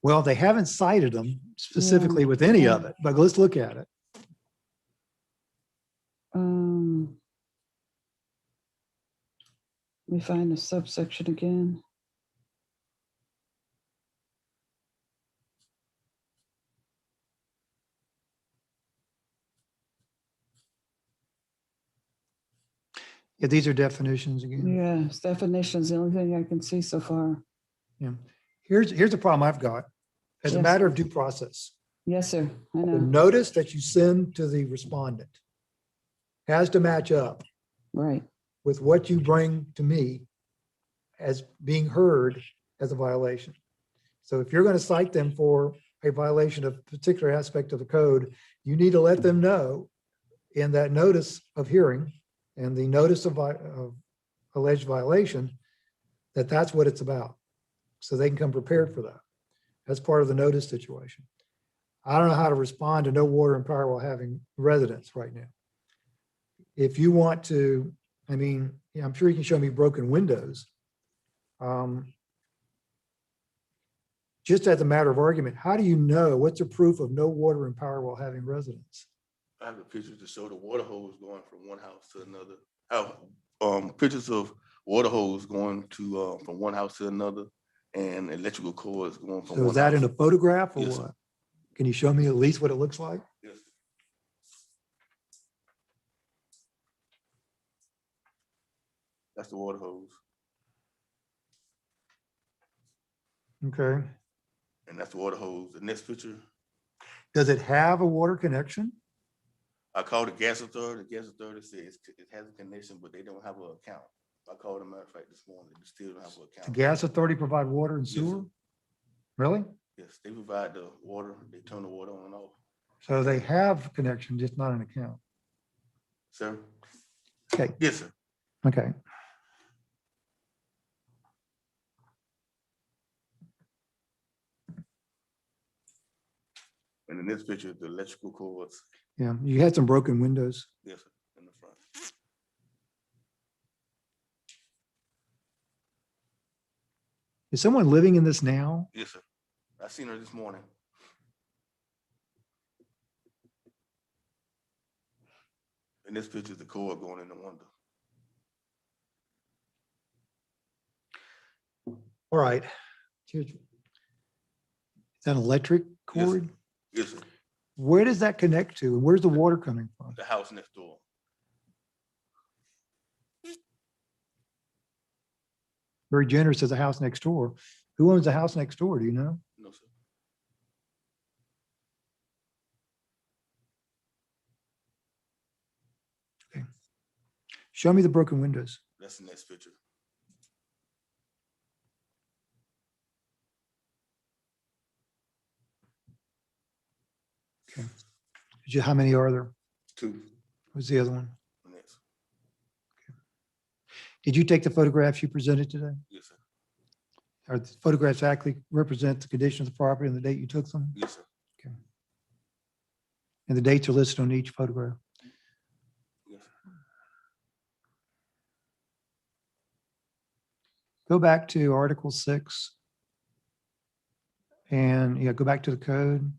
Well, they haven't cited them specifically with any of it, but let's look at it. Let me find the subsection again. Yeah, these are definitions again. Yeah, it's definitions, the only thing I can see so far. Yeah. Here's the problem I've got. As a Yes. matter of due process, Yes, sir, I the know, notice that you send to the respondent has to match up right. with what you bring to me as being heard as a violation. So if you're going to cite them for a violation of a particular aspect of the code, you need to let them know in that notice of hearing and the notice of alleged violation that that's what it's about. So they can come prepared for that. That's part of the notice situation. I don't know how to respond to no water and power while having residents right now. If you want to, I mean, yeah, I'm sure you can show me broken windows. Just as a matter of argument, how do you know what's the proof of no water and power while having residents? I have the pictures to show the water hose going from one house to another. I have pictures of water hose going to from one house to another, and electrical cords going from So one is that house. in a photograph or Yes, sir. what? Can you show me at least what it looks like? Yes. That's the water hose, Okay. and that's the water hose. The next picture, Does it have a water connection? I called the gas authority. The gas authority says it has a connection, but they don't have an account. I called them, matter of fact, this morning. They still don't have an The account. gas authority provide water and Yes, sir. sewer? Really? Yes, they provide the water. They turn the water on and off. So they have connection, just not an account. Sir? Okay, Yes, sir. okay. And in this picture, the electrical cords. Yeah, you had some broken windows. Yes, sir, in the front. Is someone living in this now? Yes, sir. I seen her this morning. In this picture, the cord going in the window. All right. Is that an electric Yes, sir. cord? Yes, sir. Where does that connect to? And where's the water coming from? The house next door. Very generous as a house next door. Who owns the house next door? Do you know? No, sir. Show me the broken windows. That's the next picture. How many are there? 2. Who's the other one? Next. Did you take the photographs you presented today? Yes, sir. Are the photographs actually represent the condition of the property and the date you took them? Yes, sir. And the dates are listed on each photograph. Yes, sir. Go back to Article 6. And go back to the code.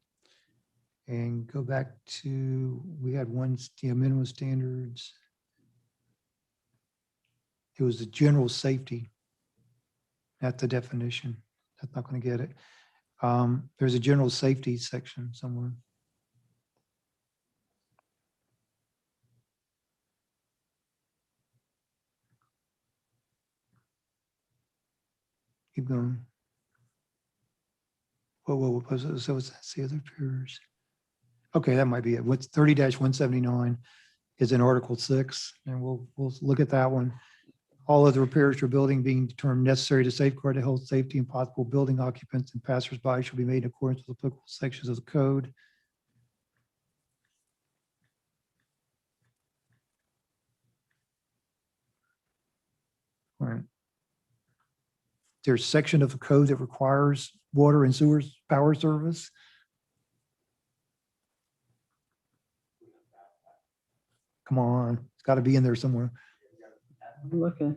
And go back to, we had one, minimum standards. It was the general safety. Not the definition. That's not going to get it. There's a general safety section somewhere. Keep going. Whoa, so that's the other pairs. Okay, that might be it. What's 30-179 is in Article 6, and we'll look at that one. All other repairs to a building being determined necessary to safeguard the health, safety, and possible building occupants and passersby shall be made in accordance with applicable sections of the code. All right. There's a section of the code that requires water and sewers power service. Come on, it's got to be in there somewhere. I'm looking.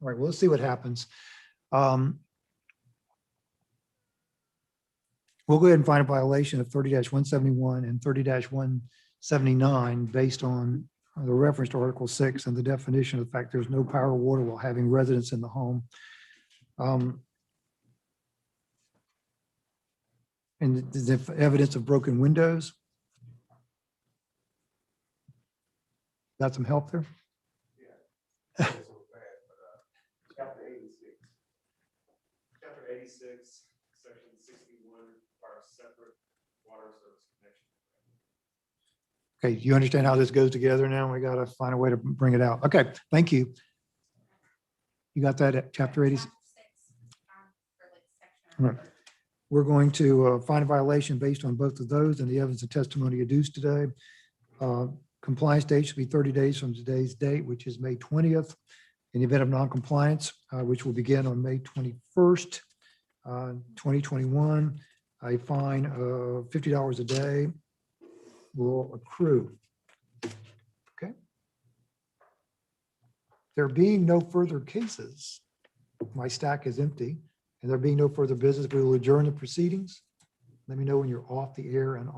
All right, well, let's see what happens. We'll go ahead and find a violation of 30-171 and 30-179 based on the reference to Article 6 and the definition of the fact there's no power or water while having residents in the home. And the evidence of broken windows. Got some help there? Chapter 86, section 61 requires separate water service connection. Okay, you understand how this goes together now? We got to find a way to bring it out. Okay, thank you. You got that at chapter 86? All right. We're going to find a violation based on both of those and the evidence and testimony adduced today. Compliance date should be 30 days from today's date, which is May 20th. In the event of non-compliance, which will begin on May 21st, 2021, a fine of $50 a day will accrue. Okay. There being no further cases, my stack is empty, and there being no further business, we will adjourn the proceedings. Let me know when you're off the air and